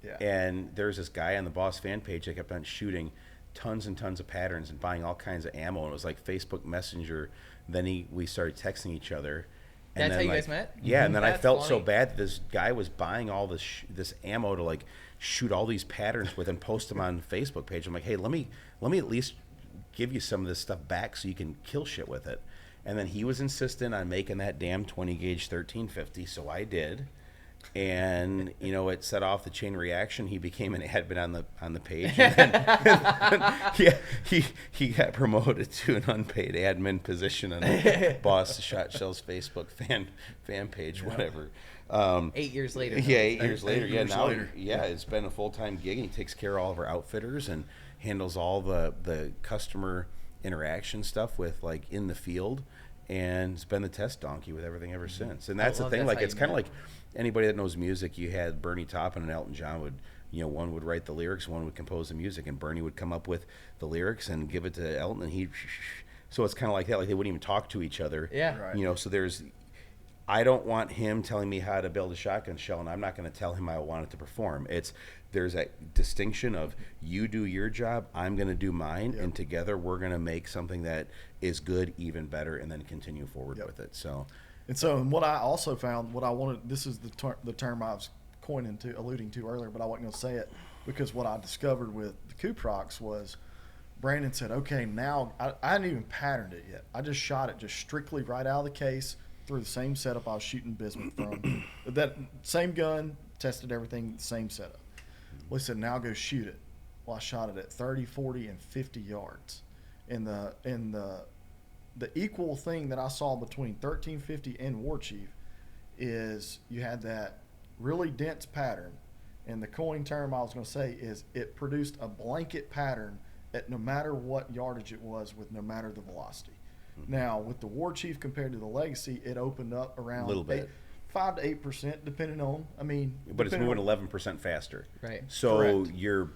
Yeah. And there's this guy on the Boss fan page that kept on shooting tons and tons of patterns and buying all kinds of ammo. And it was like Facebook Messenger. Then we started texting each other. And That's then, how you like, guys met? Yeah, and then I That's felt so funny. bad that this guy was buying all this ammo to like shoot all these patterns with and post them on the Facebook page. I'm like, hey, let me at least give you some of this stuff back so you can kill shit with it. And then he was insistent on making that damn 20 gauge 1350, so I did. And it set off the chain reaction. He became an admin on the page. And then, he got promoted to an unpaid admin position on the Boss Shot Shells Facebook fan page, whatever. 8 years later. Yeah, 8 years later. 8 Yeah, years now later. it's been a full-time gig, and he takes care of all of our outfitters and handles all the customer interaction stuff with like in the field, and it's been the test donkey with everything ever since. And that's the love thing. that's Like how it's you kind of met. like anybody that knows music. You had Bernie Taupin and Elton John would. One would write the lyrics, one would compose the music, and Bernie would come up with the lyrics and give it to Elton, and so it's kind of like that. Like they wouldn't even talk to each other. Yeah. Right. So I don't want him telling me how to build a shotgun shell, and I'm not going to tell him how I want it to perform. There's that distinction of you do your job, I'm going to do mine, and together we're going to make something that is good, even better, and then continue forward with it. So, And what I also found, what I wanted, this is the term I was alluding to earlier, but I wasn't going to say it, because what I discovered with the CuProX was Brandon said, "Okay, now I hadn't even patterned it yet. I just shot it just strictly right out of the case through the same setup I was shooting bismuth from. That same gun, tested everything, the same setup. Well, he said, now go shoot it. Well, I shot it at 30, 40, and 50 yards. And the equal thing that I saw between 1350 and War Chief is you had that really dense pattern. And the coin term I was going to say is it produced a blanket pattern at no matter what yardage it was with no matter the velocity. Mm-hmm. Now, with the War Chief compared to the Legacy, it opened up around a little bit. 5 to 8%, depending on, but it's moving 11% faster. Right. So Correct. you're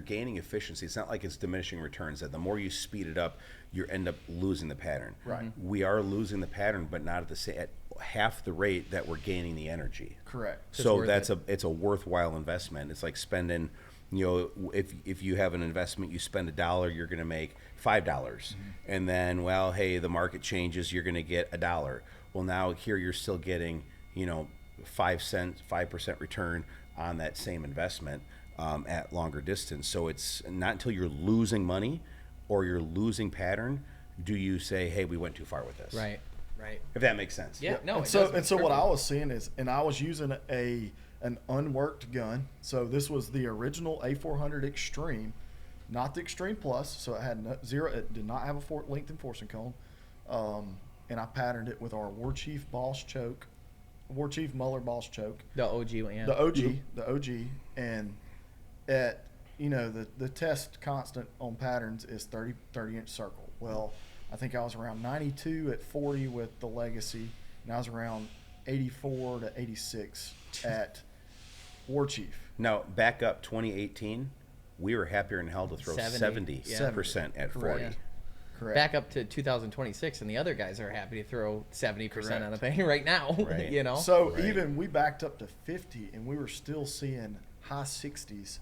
gaining efficiency. It's not like it's diminishing returns. That the more you speed it up, you end up losing the pattern. Right. We are losing the pattern, but not at half the rate that we're gaining the energy. Correct. So it's a worthwhile investment. It's like spending, if you have an investment, you spend $1, you're going to make $5, and then hey, the market changes, you're going to get $1. Well, now here you're still getting 5% return on that same investment at longer distance. So it's not until you're losing money or you're losing pattern do you say, hey, we went too far with this. Right. If that makes sense. Yeah. No. And so what I was seeing is, and I was using an unworked gun. So this was the original A400 Extreme, not the Extreme Plus. So it had it did not have a length enforcement cone. And I patterned it with our War Chief Muller Boss choke. The OG one, yeah. The OG. And at, the test constant on patterns is 30-inch circle. Well, I think I was around 92 at 40 with the Legacy, and I was around 84 to 86 at War Chief. Now, back up 2018, we were happier than hell to throw 70% at 40. Yeah. Correct. Back up to 2026, and the other guys are happy to throw 70% on the paint right now. Right. So even we backed up to 50, and we were still seeing high 60s.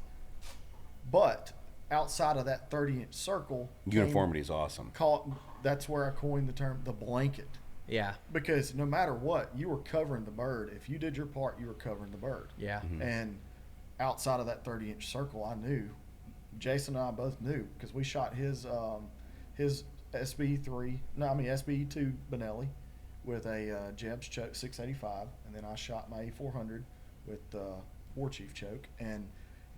But outside of that 30-inch circle, Uniformity is awesome. That's where I coined the term the blanket. Yeah. Because no matter what, you were covering the bird. If you did your part, you were covering the bird. Yeah. Mm-hmm. And outside of that 30-inch circle, I knew. Jason and I both knew because we shot his SBE2 Benelli with a Jeb's choke 685, and then I shot my A400 with the War Chief choke, and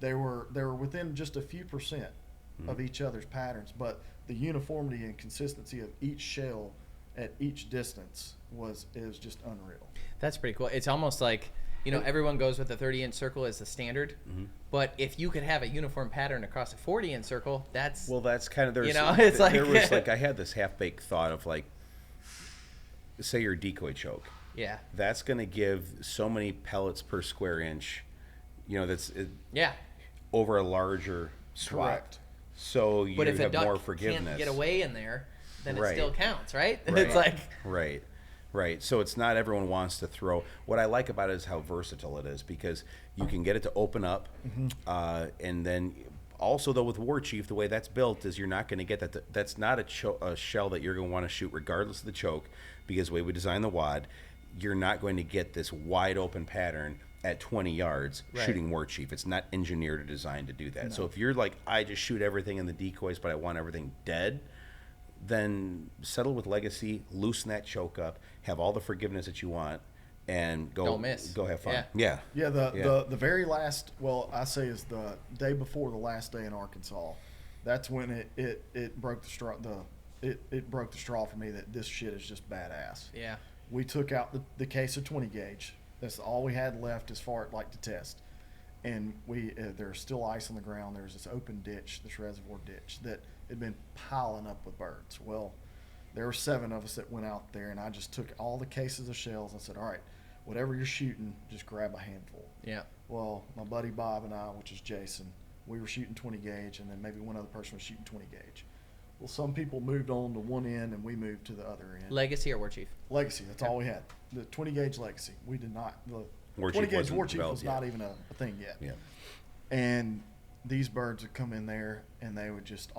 they were within just a few percent of each other's patterns, but the uniformity and consistency of each shell at each distance is just unreal. That's pretty cool. It's almost like, everyone goes with a 30-inch circle as the standard, but if you could have a uniform pattern across a 40-inch circle, that's... Well, that's kind of... it's like... There was I had this half-baked thought of say your decoy choke. Yeah. That's going to give so many pellets per square inch, over a larger swat. Correct. So you but if have a duck more forgiveness. can't get away in there, then it Right. still counts, right? Right. It's like... Right. So it's not everyone wants to throw. What I like about it is how versatile it is because you can get it to open up. And then also, though, with War Chief, the way that's built is you're not going to get that. That's not a shell that you're going to want to shoot regardless of the choke because the way we design the wad, you're not going to get this wide open pattern at 20 yards shooting War Chief. It's not engineered or designed to do that. No. So if you're like, I just shoot everything in the decoys, but I want everything dead, then settle with Legacy, loosen that choke up, have all the forgiveness that you want, and go have fun. Yeah. The very last, I say is the day before the last day in Arkansas. That's when it broke the straw. It broke the straw for me that this shit is just badass. Yeah. We took out the case of 20 gauge. That's all we had left as far to test. And there's still ice on the ground. There's this open ditch, this reservoir ditch that had been piling up with birds. Well, there were 7 of us that went out there, and I just took all the cases of shells and said, all right, whatever you're shooting, just grab a handful. Yeah. Well, my buddy Bob and I, which is Jason, we were shooting 20 gauge, and then maybe one other person was shooting 20 gauge. Well, some people moved on to one end, and we moved to the other end. Legacy or War Chief? Legacy. That's all we had. The 20 gauge Legacy. We did not. The War 20 Chief gauge War Chief was yet. not even a thing yet. Yeah. And these birds would come in there, and they would just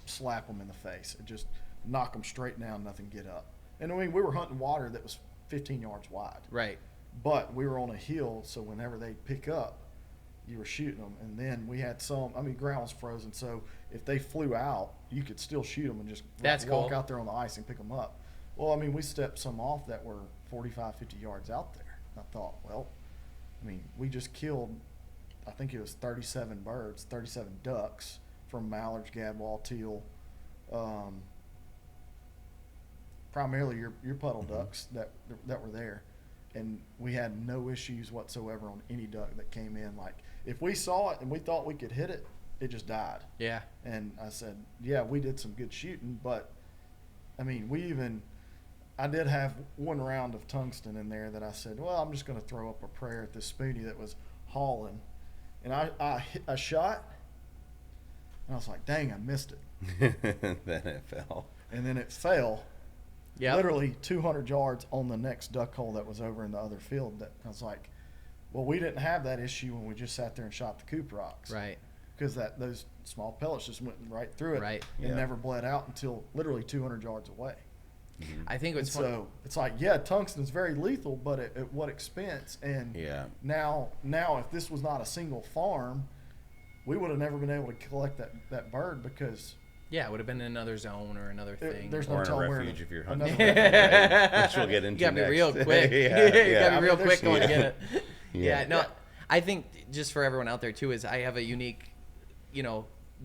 slap them in the face. It just knock them straight down, nothing get up. And we were hunting water that was 15 yards wide. Right. But we were on a hill, so whenever they pick up, you were shooting them. And then we had ground was frozen, so if they flew out, you could still shoot them and just walk out there on the ice and pick them up. Well, we stepped some off that were 45, 50 yards out there. I thought, we just killed I think it was 37 birds, 37 ducks from mallards, gadwall, teal, primarily your puddle ducks that were there. And we had no issues whatsoever on any duck that came in. Like, if we saw it and we thought we could hit it, it just died. Yeah. And I said, yeah, we did some good shooting, but I mean, I did have one round of tungsten in there that I said, well, I'm just going to throw up a prayer at this spoony that was hauling. And I shot, and I was like, dang, I missed it. Then it fell. And then it fell. Yep. Literally 200 yards on the next duck hole that was over in the other field. That I was like, well, we didn't have that issue when we just sat there and shot the CuProX. Right. Because those small pellets just went right through it. Right. And never bled out until literally 200 yards away. Mm-hmm. I think what's So it's like, yeah, tungsten's very lethal, but at what expense? And now if this was not a single farm, we would have never been able to collect that bird because it would have been in another zone or another thing. There's Or no in a telling where refuge if you're hunting. another Right? Which we'll get into You got to be next. real quick. You got to be real quick going to get it. Yeah. I think just for everyone out there too is I have a unique,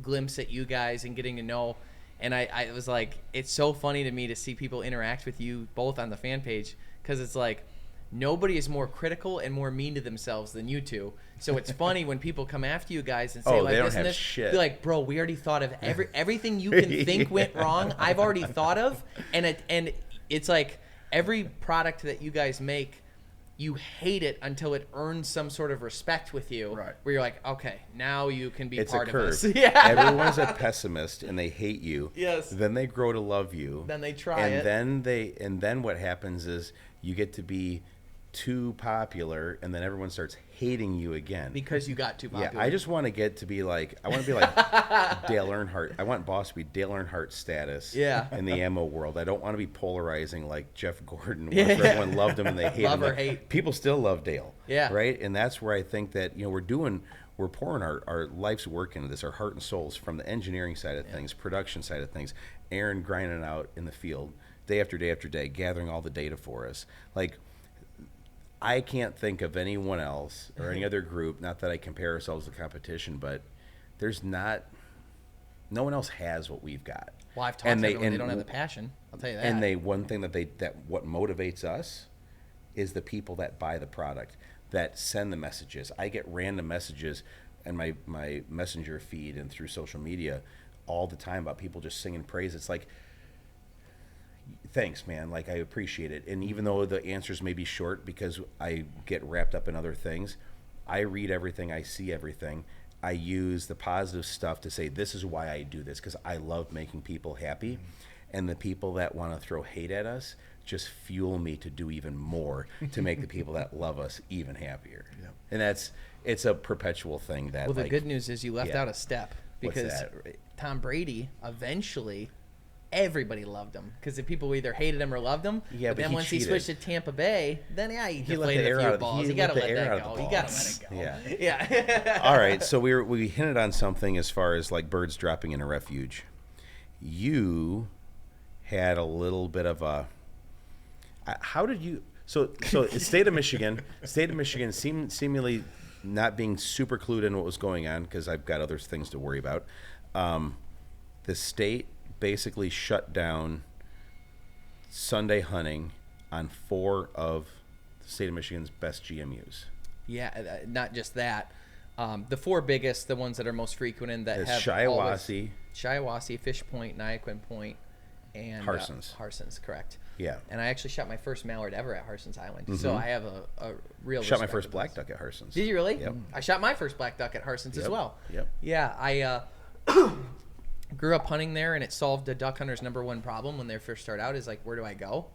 glimpse at you guys and getting to know. And I was like, it's so funny to me to see people interact with you both on the fan page because it's like nobody is more critical and more mean to themselves than you two. So it's funny when people come after you guys and say Oh, like they don't this and have this. shit. Be like, bro, we already thought of everything you can think went wrong. I've already thought of, and it's like every product that you guys make, you hate it until it earns some sort of respect with you. Right. Where you're like, okay, now you can be It's part a of curve. us. Yeah. Everyone's a pessimist and they hate you. Yes. Then they grow to love you. Then they try and it. Then what happens is you get to be too popular and then everyone starts hating you again. Because you got too popular. Yeah, I just want to get to be like, I want to be like Dale Earnhardt. I want Boss to be Dale Earnhardt status in the ammo world. I don't want to be polarizing like Jeff Gordon where everyone loved him and they hated him. Love or hate. People still love Dale. Yeah. Right? And that's where I think that, we're pouring our life's work into this, our heart and souls from the engineering side of things, production side of things, Aaron grinding out in the field day after day after day, gathering all the data for us. Like, I can't think of anyone else or any other group, not that I compare ourselves to competition, but no one else has what we've got. Well, I've talked to everyone, they don't have the passion. I'll tell you that. And one thing that what motivates us is the people that buy the product, that send the messages. I get random messages in my messenger feed and through social media all the time about people just singing praise. It's like, thanks, man. Like, I appreciate it. And even though the answers may be short because I get wrapped up in other things, I read everything, I see everything. I use the positive stuff to say, this is why I do this, because I love making people happy. And the people that want to throw hate at us just fuel me to do even more to make the people that love us even happier. Yeah. And it's a perpetual thing that. Well, the good news is you left out a step because What's that? Tom Brady eventually. Everybody loved him because the people either hated him or loved him. Yeah, but then he once cheated. he switched to Tampa Bay, then he He let the deflated air a few out of- balls. he You got to let let the air that out of go. the You got to balls. let it go. Yeah. Yeah. All right, so we hinted on something as far as like birds dropping in a refuge. You had a little bit of a. How did you? So state of Michigan seemingly not being super clued in what was going on because I've got other things to worry about. The state basically shut down Sunday hunting on 4 of the state of Michigan's best GMUs. Yeah, not just that. The 4 biggest, the ones that are most frequent and that It's have Shiawassee, Fish Point, Nyaquin Point, and Harson's. Harson's, correct. Yeah. And I actually shot my first mallard ever at Harson's Island, so I have a real. Shot my respect first for black those. duck at Harson's. Did you really? Yep. I shot my first black duck at Harson's as well. Yep. Yeah, I grew up hunting there, and it solved the duck hunter's #1 problem when they first start out is like, where do I go?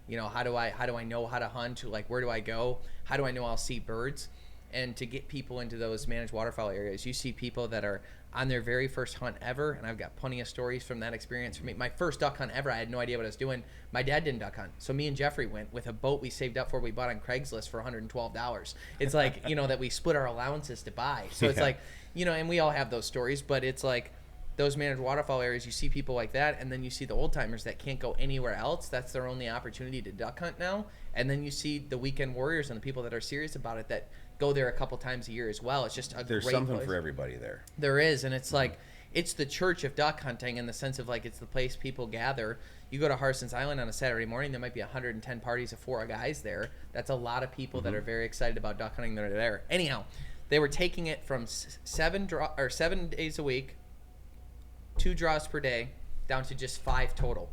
How do I know how to hunt? Like, where do I go? How do I know I'll see birds? And to get people into those managed waterfowl areas, you see people that are on their very first hunt ever, and I've got plenty of stories from that experience. For me, my first duck hunt ever, I had no idea what I was doing. My dad didn't duck hunt, so me and Jeffrey went with a boat we saved up for. We bought on Craigslist for $112. It's like that we split our allowances to buy. So it's like and we all have those stories, but it's like those managed waterfowl areas. You see people like that, and then you see the old timers that can't go anywhere else. That's their only opportunity to duck hunt now. And then you see the weekend warriors and the people that are serious about it that go there a couple times a year as well. It's just a There's great something place. for everybody there. There is, and it's like it's the church of duck hunting in the sense of like it's the place people gather. You go to Harson's Island on a Saturday morning, there might be 110 parties of 4 guys there. That's a lot of people that are very excited about duck hunting that are there. Anyhow, they were taking it from 7 days a week, 2 draws per day, down to just 5 total.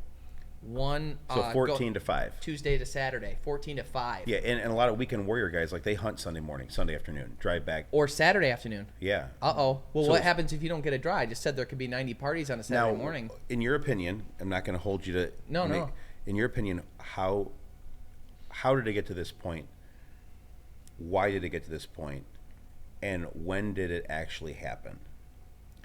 One So 14 to 5. Tuesday to Saturday, 14 to 5. Yeah, and a lot of weekend warrior guys, like they hunt Sunday morning, Sunday afternoon, drive back. Or Saturday afternoon. Yeah. Well, So- what happens if you don't get a draw? I just said there could be 90 parties on a Saturday morning. In your opinion, I'm not going to hold you to. No. In your opinion, how did it get to this point? Why did it get to this point? And when did it actually happen?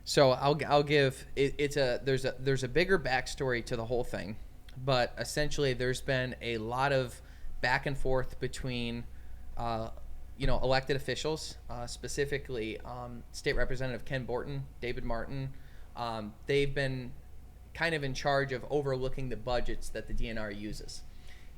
So I'll give it, there's a bigger backstory to the whole thing, but essentially there's been a lot of back and forth between elected officials, specifically State Representative Ken Borton, David Martin. They've been kind of in charge of overlooking the budgets that the DNR uses,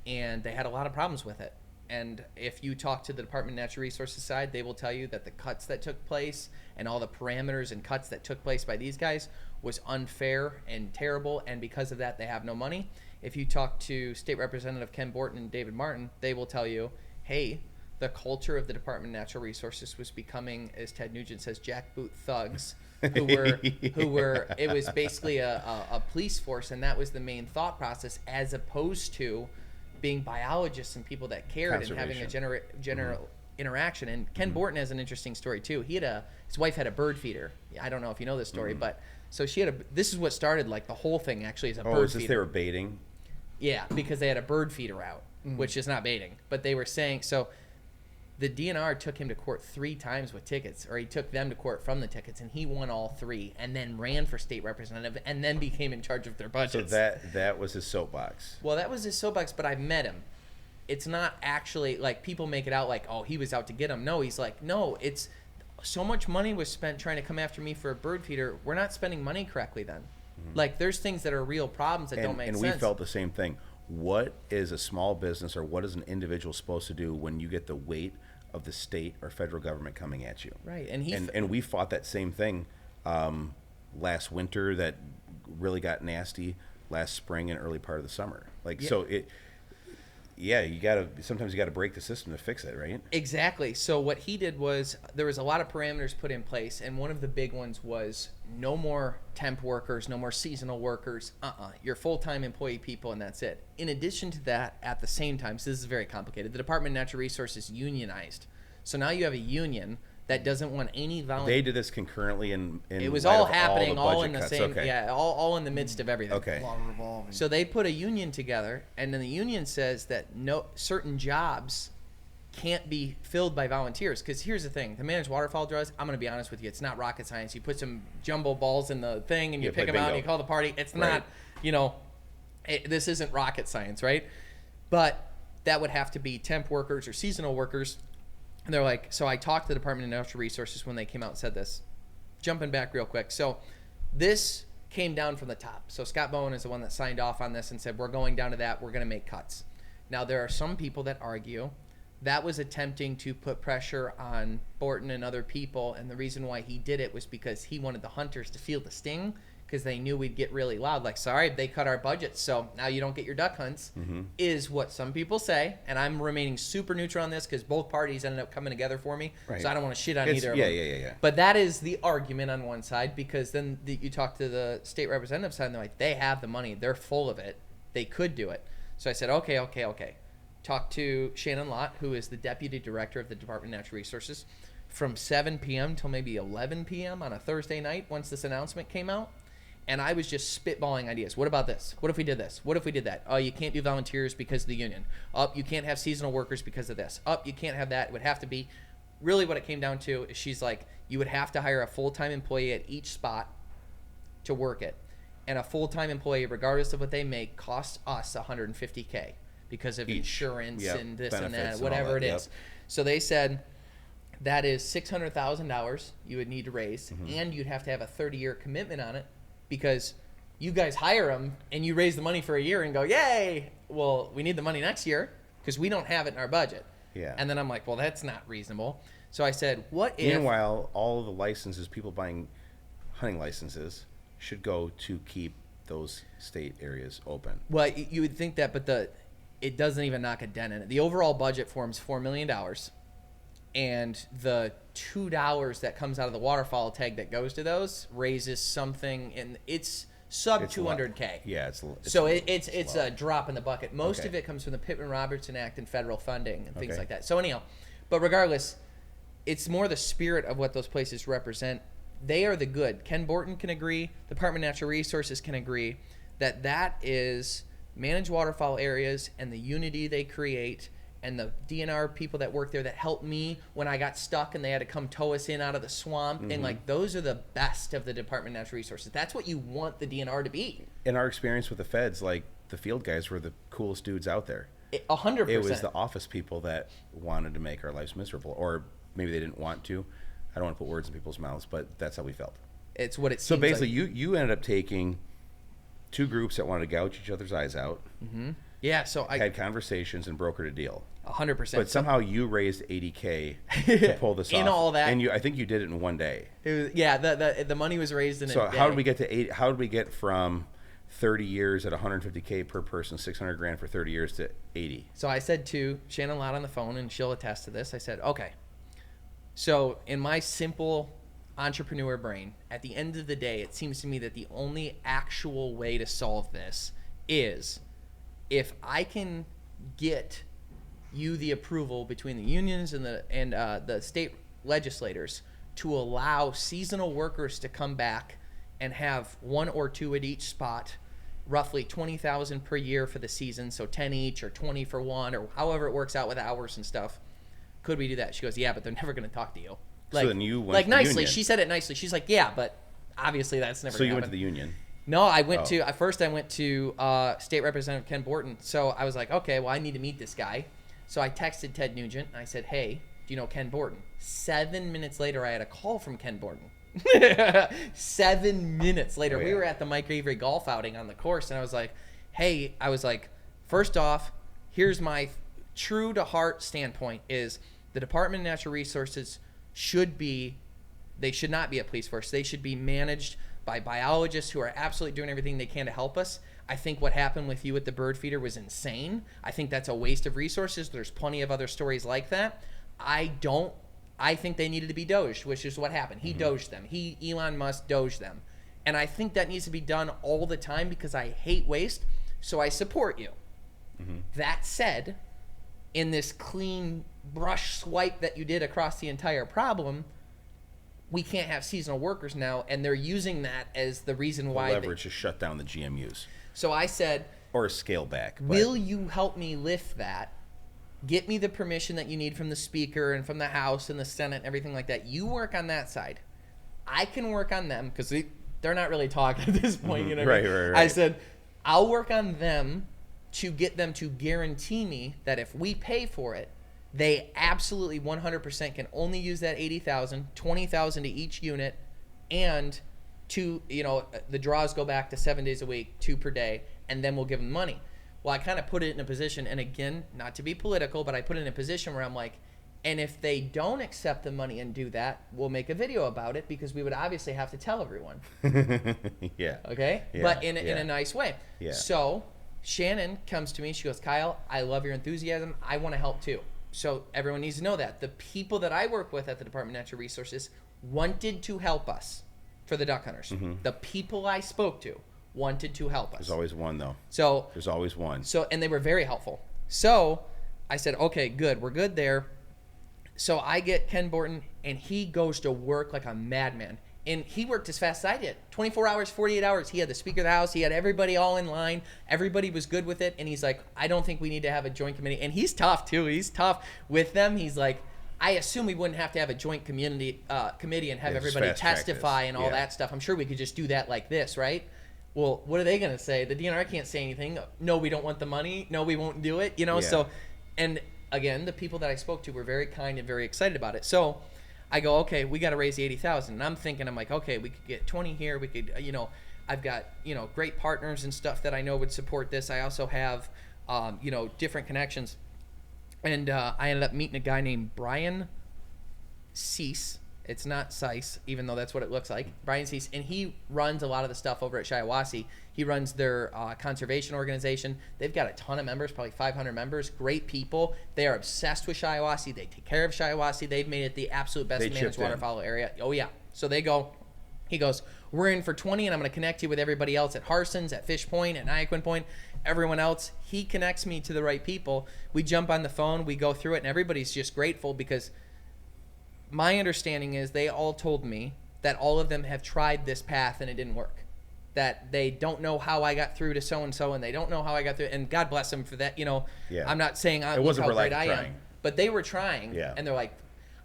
and they had a lot of problems with it. And if you talk to the Department of Natural Resources side, they will tell you that the cuts that took place and all the parameters and cuts that took place by these guys was unfair and terrible, and because of that, they have no money. If you talk to State Representative Ken Borton and David Martin, they will tell you, hey, the culture of the Department of Natural Resources was becoming, as Ted Nugent says, jackboot thugs, who were. It was basically a police force, and that was the main thought process, as opposed to being biologists and people that cared and having a general interaction. And Ken Borton has an interesting story too. His wife had a bird feeder. I don't know if you know this story, but so she had this is what started like the whole thing actually as a bird is this feeder. they were baiting? Yeah, because they had a bird feeder out, which is not baiting, but they were saying so. The DNR took him to court 3 times with tickets, or he took them to court from the tickets, and he won all 3, and then ran for state representative, and then became in charge of their budgets. So that was his soapbox. Well, that was his soapbox, but I've met him. It's not actually, like, people make it out like, oh, he was out to get him. No, he's like, no, it's so much money was spent trying to come after me for a bird feeder. We're not spending money correctly then. Like, there's things that are real problems that don't make sense. And we felt the same thing. What is a small business or what is an individual supposed to do when you get the weight of the state or federal government coming at you? Right, and we fought that same thing last winter that really got nasty last spring and early part of the summer. Sometimes you gotta break the system to fix it, right? Exactly. So what he did was there was a lot of parameters put in place, and one of the big ones was no more temp workers, no more seasonal workers. You're full-time employee people, and that's it. In addition to that, at the same time, so this is very complicated, the Department of Natural Resources unionized. So now you have a union that doesn't want any volunteer. They did this concurrently in it was light all of happening all in the cuts. same Okay. all in the midst of everything. Okay. A lot of revolving. So they put a union together, and then the union says that no certain jobs can't be filled by volunteers. Because here's the thing: to manage waterfowl draws, I'm going to be honest with you, it's not rocket science. You put some jumbo balls in the thing, and you pick them out, and you call the party. It's not, this isn't rocket science, right? But that would have to be temp workers or seasonal workers. And they're like, so I talked to the Department of Natural Resources when they came out and said this. Jumping back real quick. So this came down from the top. So Scott Bowen is the one that signed off on this and said, we're going down to that. We're going to make cuts. Now, there are some people that argue that was attempting to put pressure on Borton and other people. And the reason why he did it was because he wanted the hunters to feel the sting, because they knew we'd get really loud. Like, sorry, they cut our budget, so now you don't get your duck hunts, is what some people say. And I'm remaining super neutral on this because both parties ended up coming together for me. Right. So I don't want to shit on either of them. Yeah. But that is the argument on one side, because then you talk to the state representative side, and they're like, they have the money. They're full of it. They could do it. So I said, okay. Talk to Shannon Lott, who is the deputy director of the Department of Natural Resources, from 7 p.m. till maybe 11 p.m. on a Thursday night once this announcement came out. And I was just spitballing ideas. What about this? What if we did this? What if we did that? Oh, you can't do volunteers because of the union. Oh, you can't have seasonal workers because of this. Oh, you can't have that. It would have to be. Really what it came down to is she's like, you would have to hire a full-time employee at each spot to work it. And a full-time employee, regardless of what they make, costs us $150K because of insurance and this and that, whatever it is. So they said that is $600,000 you would need to raise, and you'd have to have a 30-year commitment on it, because you guys hire them and you raise the money for a year and go, yay, well, we need the money next year because we don't have it in our budget. Yeah. And then I'm like, well, that's not reasonable. So I said, what if... Meanwhile, all of the licenses, people buying hunting licenses, should go to keep those state areas open. Well, you would think that, but it doesn't even knock a dent in it. The overall budget for them is $4 million. And the $2 that comes out of the waterfowl tag that goes to those raises something, and it's sub $200K. Yeah, it's a drop in the bucket. Most of it comes from the Pittman-Robertson Act and federal funding and things like that. So anyhow, but regardless, it's more the spirit of what those places represent. They are the good. Ken Borton can agree. The Department of Natural Resources can agree that is managed waterfowl areas and the unity they create, and the DNR people that work there that helped me when I got stuck and they had to come tow us in out of the swamp. And like, those are the best of the Department of Natural Resources. That's what you want the DNR to be. In our experience with the feds, like, the field guys were the coolest dudes out there. 100%. It was the office people that wanted to make our lives miserable, or maybe they didn't want to. I don't want to put words in people's mouths, but that's how we felt. It's what it seems So basically, like. you ended up taking two groups that wanted to gouge each other's eyes out. Yeah, so I had conversations and brokered a deal. 100%. But somehow you raised $80K to pull this off. In all that, and I think you did it in one day. It was, the money was raised in a day. So how did we get to 80? How did we get from 30 years at $150K per person, $600,000 for 30 years to 80? So I said to Shannon Lott on the phone, and she'll attest to this. I said, okay. So in my simple entrepreneur brain, at the end of the day, it seems to me that the only actual way to solve this is if I can get you the approval between the unions and the state legislators to allow seasonal workers to come back and have one or two at each spot, roughly $20,000 per year for the season, so 10 each or 20 for one, or however it works out with hours and stuff. Could we do that? She goes, yeah, but they're never going to talk to you. Like, so then you went like to the nicely. union. She said it nicely. She's like, yeah, but obviously that's never. So you happen. went to the union. No, I went to. At first, I went to State Representative Ken Borton. So I was like, okay, well, I need to meet this guy. So I texted Ted Nugent and I said, hey, do you know Ken Borton? 7 minutes later, I had a call from Ken Borton. 7 minutes later, we were at the Mike Avery golf outing on the course, and I was like, hey, first off, here's my true to heart standpoint is the Department of Natural Resources should not be a police force. They should be managed by biologists who are absolutely doing everything they can to help us. I think what happened with you at the bird feeder was insane. I think that's a waste of resources. There's plenty of other stories like that. I think they needed to be doged, which is what happened. He doged them. Elon Musk doged them. And I think that needs to be done all the time because I hate waste, so I support you. That said, in this clean brush swipe that you did across the entire problem, we can't have seasonal workers now, and they're using that as the reason why leverage to shut down the GMUs. So I said, or scale back. Will you help me lift that? Get me the permission that you need from the speaker and from the House and the Senate and everything like that. You work on that side. I can work on them because they're not really talking at this point. You know what I mean? Right. I said, I'll work on them to get them to guarantee me that if we pay for it, they absolutely 100% can only use that 80,000, 20,000 to each unit, and the draws go back to 7 days a week, 2 per day, and then we'll give them money. Well, I kind of put it in a position, and again, not to be political, but I put it in a position where I'm like, and if they don't accept the money and do that, we'll make a video about it because we would obviously have to tell everyone. Yeah. Okay? Yeah. But in a nice way. Yeah. So Shannon comes to me. She goes, Kyle, I love your enthusiasm. I want to help too. So everyone needs to know that. The people that I work with at the Department of Natural Resources wanted to help us for the duck hunters. The people I spoke to wanted to help us. There's always one, though. So there's always one. So, and they were very helpful. So I said, okay, good. We're good there. So I get Ken Borton, and he goes to work like a madman. And he worked as fast as I did. 24 hours, 48 hours. He had the Speaker of the House. He had everybody all in line. Everybody was good with it. And he's like, I don't think we need to have a joint committee. And he's tough, too. He's tough with them. He's like, I assume we wouldn't have to have a joint committee and have everybody testify and all that stuff. I'm sure we could just do that like this, right? Well, what are they going to say? The DNR can't say anything. No, we don't want the money. No, we won't do it. So, and again, the people that I spoke to were very kind and very excited about it. So I go, okay, we got to raise the 80,000. And I'm like, okay, we could get 20 here. We could, I've got, great partners and stuff that I know would support this. I also have, different connections. And I ended up meeting a guy named Brian Cease. It's not Sice, even though that's what it looks like. Brian Cease, and he runs a lot of the stuff over at Shiawassee. He runs their conservation organization. They've got a ton of members, probably 500 members. Great people. They are obsessed with Shiawassee. They take care of Shiawassee. They've made it the absolute best managed waterfowl area. Oh yeah. So he goes, we're in for 20, and I'm going to connect you with everybody else at Harson's, at Fish Point, at Nyaquin Point, everyone else. He connects me to the right people. We jump on the phone. We go through it, and everybody's just grateful because my understanding is they all told me that all of them have tried this path and it didn't work. That they don't know how I got through to so-and-so, and they don't know how I got through. And God bless them for that. You know, I'm not saying it wasn't how for great I am. But they were trying. Yeah. And they're like,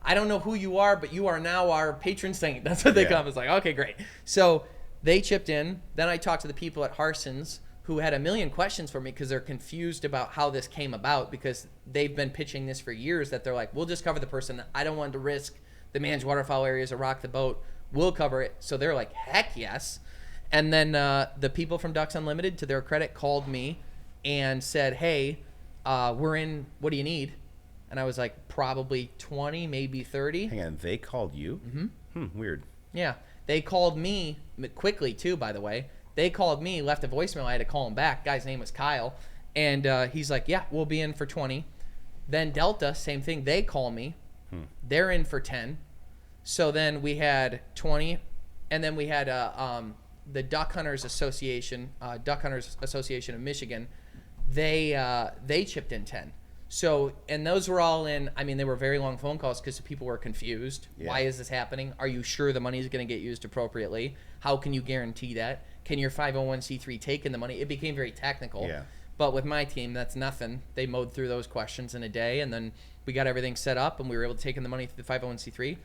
I don't know who you are, but you are now our patron saint. That's what they come. It's like, okay, great. So they chipped in. Then I talked to the people at Harson's who had a million questions for me because they're confused about how this came about, because they've been pitching this for years, that they're like, we'll just cover the person. I don't want to risk the managed waterfowl areas or rock the boat. We'll cover it. So they're like, heck yes. And then the people from Ducks Unlimited, to their credit, called me and said, hey, we're in, what do you need? And I was like, probably 20, maybe 30. Hang on, they called you? Mm-hmm. Weird. Yeah. They called me quickly, too, by the way. They called me, left a voicemail. I had to call him back. Guy's name was Kyle. And he's like, yeah, we'll be in for 20. Then Delta, same thing. They call me. They're in for 10. So then we had 20. And then we had the Duck Hunters Association of Michigan. They chipped in 10. So, and those were all in, I mean, they were very long phone calls because people were confused. Yeah. Why is this happening? Are you sure the money is going to get used appropriately? How can you guarantee that? Can your 501c3 take in the money? It became very technical. Yeah. But with my team, that's nothing. They mowed through those questions in a day, and then we got everything set up, and we were able to take in the money through the 501c3.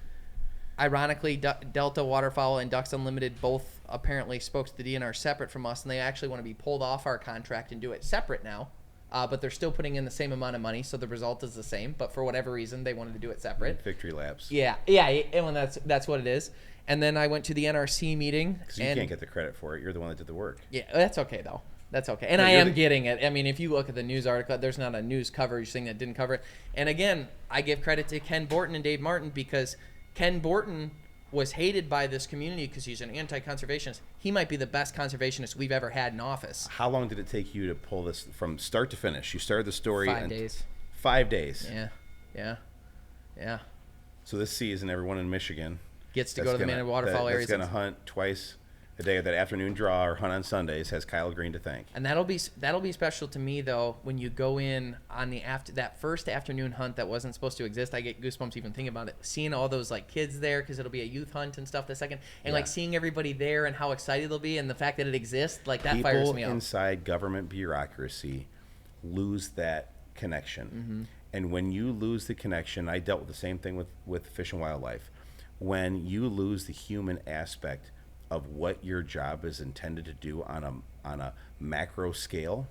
Ironically, Delta Waterfowl and Ducks Unlimited both apparently spoke to the DNR separate from us, and they actually want to be pulled off our contract and do it separate now. But they're still putting in the same amount of money, so the result is the same. But for whatever reason, they wanted to do it separate. Victory laps. Yeah, and that's what it is. And then I went to the NRC meeting. Because you can't get the credit for it. You're the one that did the work. Yeah, that's okay, though. That's okay. And I am getting it. I mean, if you look at the news article, there's not a news coverage thing that didn't cover it. And again, I give credit to Ken Borton and Dave Martin, because Ken Borton was hated by this community because he's an anti-conservationist. He might be the best conservationist we've ever had in office. How long did it take you to pull this from start to finish? You started the story 5 days. 5 days. Yeah. So this season, everyone in Michigan gets to go to the managed waterfowl areas. That's going to hunt twice a day, that afternoon draw, or hunt on Sundays, has Kyle Green to thank. And that'll be special to me, though, when you go in on that first afternoon hunt that wasn't supposed to exist. I get goosebumps even thinking about it. Seeing all those like kids there, because it'll be a youth hunt and stuff the second, and like seeing everybody there and how excited they'll be, and the fact that it exists, like that fires me up. People inside government bureaucracy lose that connection. Mm-hmm. And when you lose the connection, I dealt with the same thing with Fish and Wildlife. When you lose the human aspect of what your job is intended to do on a macro scale,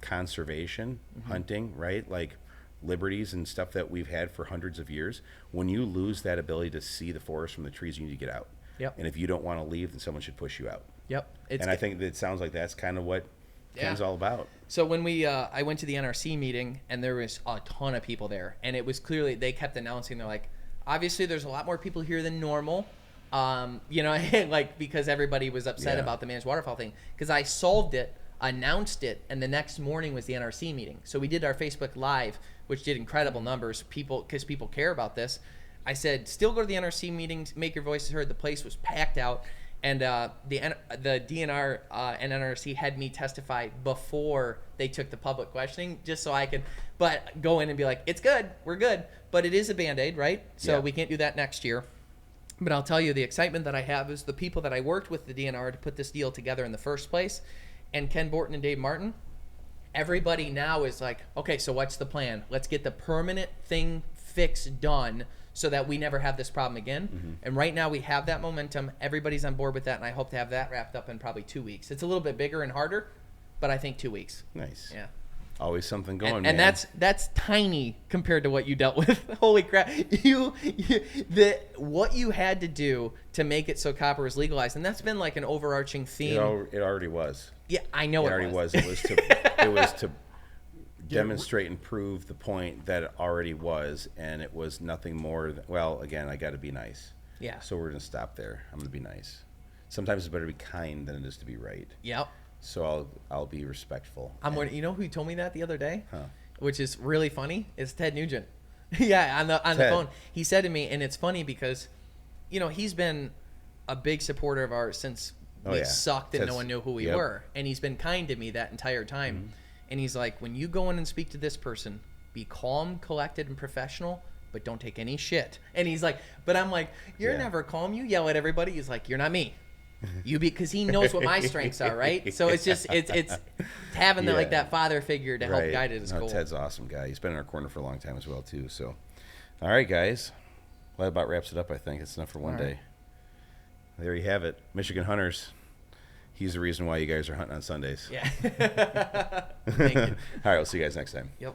conservation, hunting, right? Like liberties and stuff that we've had for hundreds of years. When you lose that ability to see the forest from the trees, you need to get out. Yep. And if you don't want to leave, then someone should push you out. Yep. And I think that it sounds like that's kind of what Ken's all about. So when I went to the NRC meeting, and there was a ton of people there, and it was clearly, they kept announcing, they're like, obviously there's a lot more people here than normal. Like, because everybody was upset about the managed waterfowl thing, because I solved it, announced it, and the next morning was the NRC meeting. So we did our Facebook Live, which did incredible numbers, because people care about this. I said, still go to the NRC meetings, make your voices heard. The place was packed out, and the DNR and NRC had me testify before they took the public questioning, just so I could go in and be like, it's good, we're good, but it is a Band-Aid, right? So we can't do that next year. But I'll tell you, the excitement that I have is the people that I worked with the DNR to put this deal together in the first place, and Ken Borton and Dave Martin. Everybody now is like, okay, so what's the plan? Let's get the permanent thing fixed done so that we never have this problem again. Mm-hmm. And right now we have that momentum. Everybody's on board with that, and I hope to have that wrapped up in probably 2 weeks. It's a little bit bigger and harder, but I think 2 weeks. Nice. Yeah. Always something going, and man. that's tiny compared to what you dealt with. Holy crap! What you had to do to make it so copper is legalized, and that's been like an overarching theme. It already was. Yeah, I know it already was. It was to demonstrate and prove the point that it already was, and it was nothing more than, well, again, I got to be nice. Yeah. So we're going to stop there. I'm going to be nice. Sometimes it's better to be kind than it is to be right. Yep. So I'll be respectful. You know who told me that the other day? Huh. Which is really funny. It's Ted Nugent. Yeah, on the phone. He said to me, and it's funny because, he's been a big supporter of ours since we sucked and no one knew who we were. And he's been kind to me that entire time. Mm-hmm. And he's like, when you go in and speak to this person, be calm, collected, and professional, but don't take any shit. And he's like, but I'm like, you're never calm. You yell at everybody. He's like, you're not me. Because he knows what my strengths are, right? So it's just it's having that father figure to help guide it is cool. Ted's an awesome guy. He's been in our corner for a long time as well too. So, all right, guys, well, that about wraps it up. I think it's enough for one day. There you have it, Michigan hunters. He's the reason why you guys are hunting on Sundays. Yeah. Thank you. All right, we'll see you guys next time. Yep.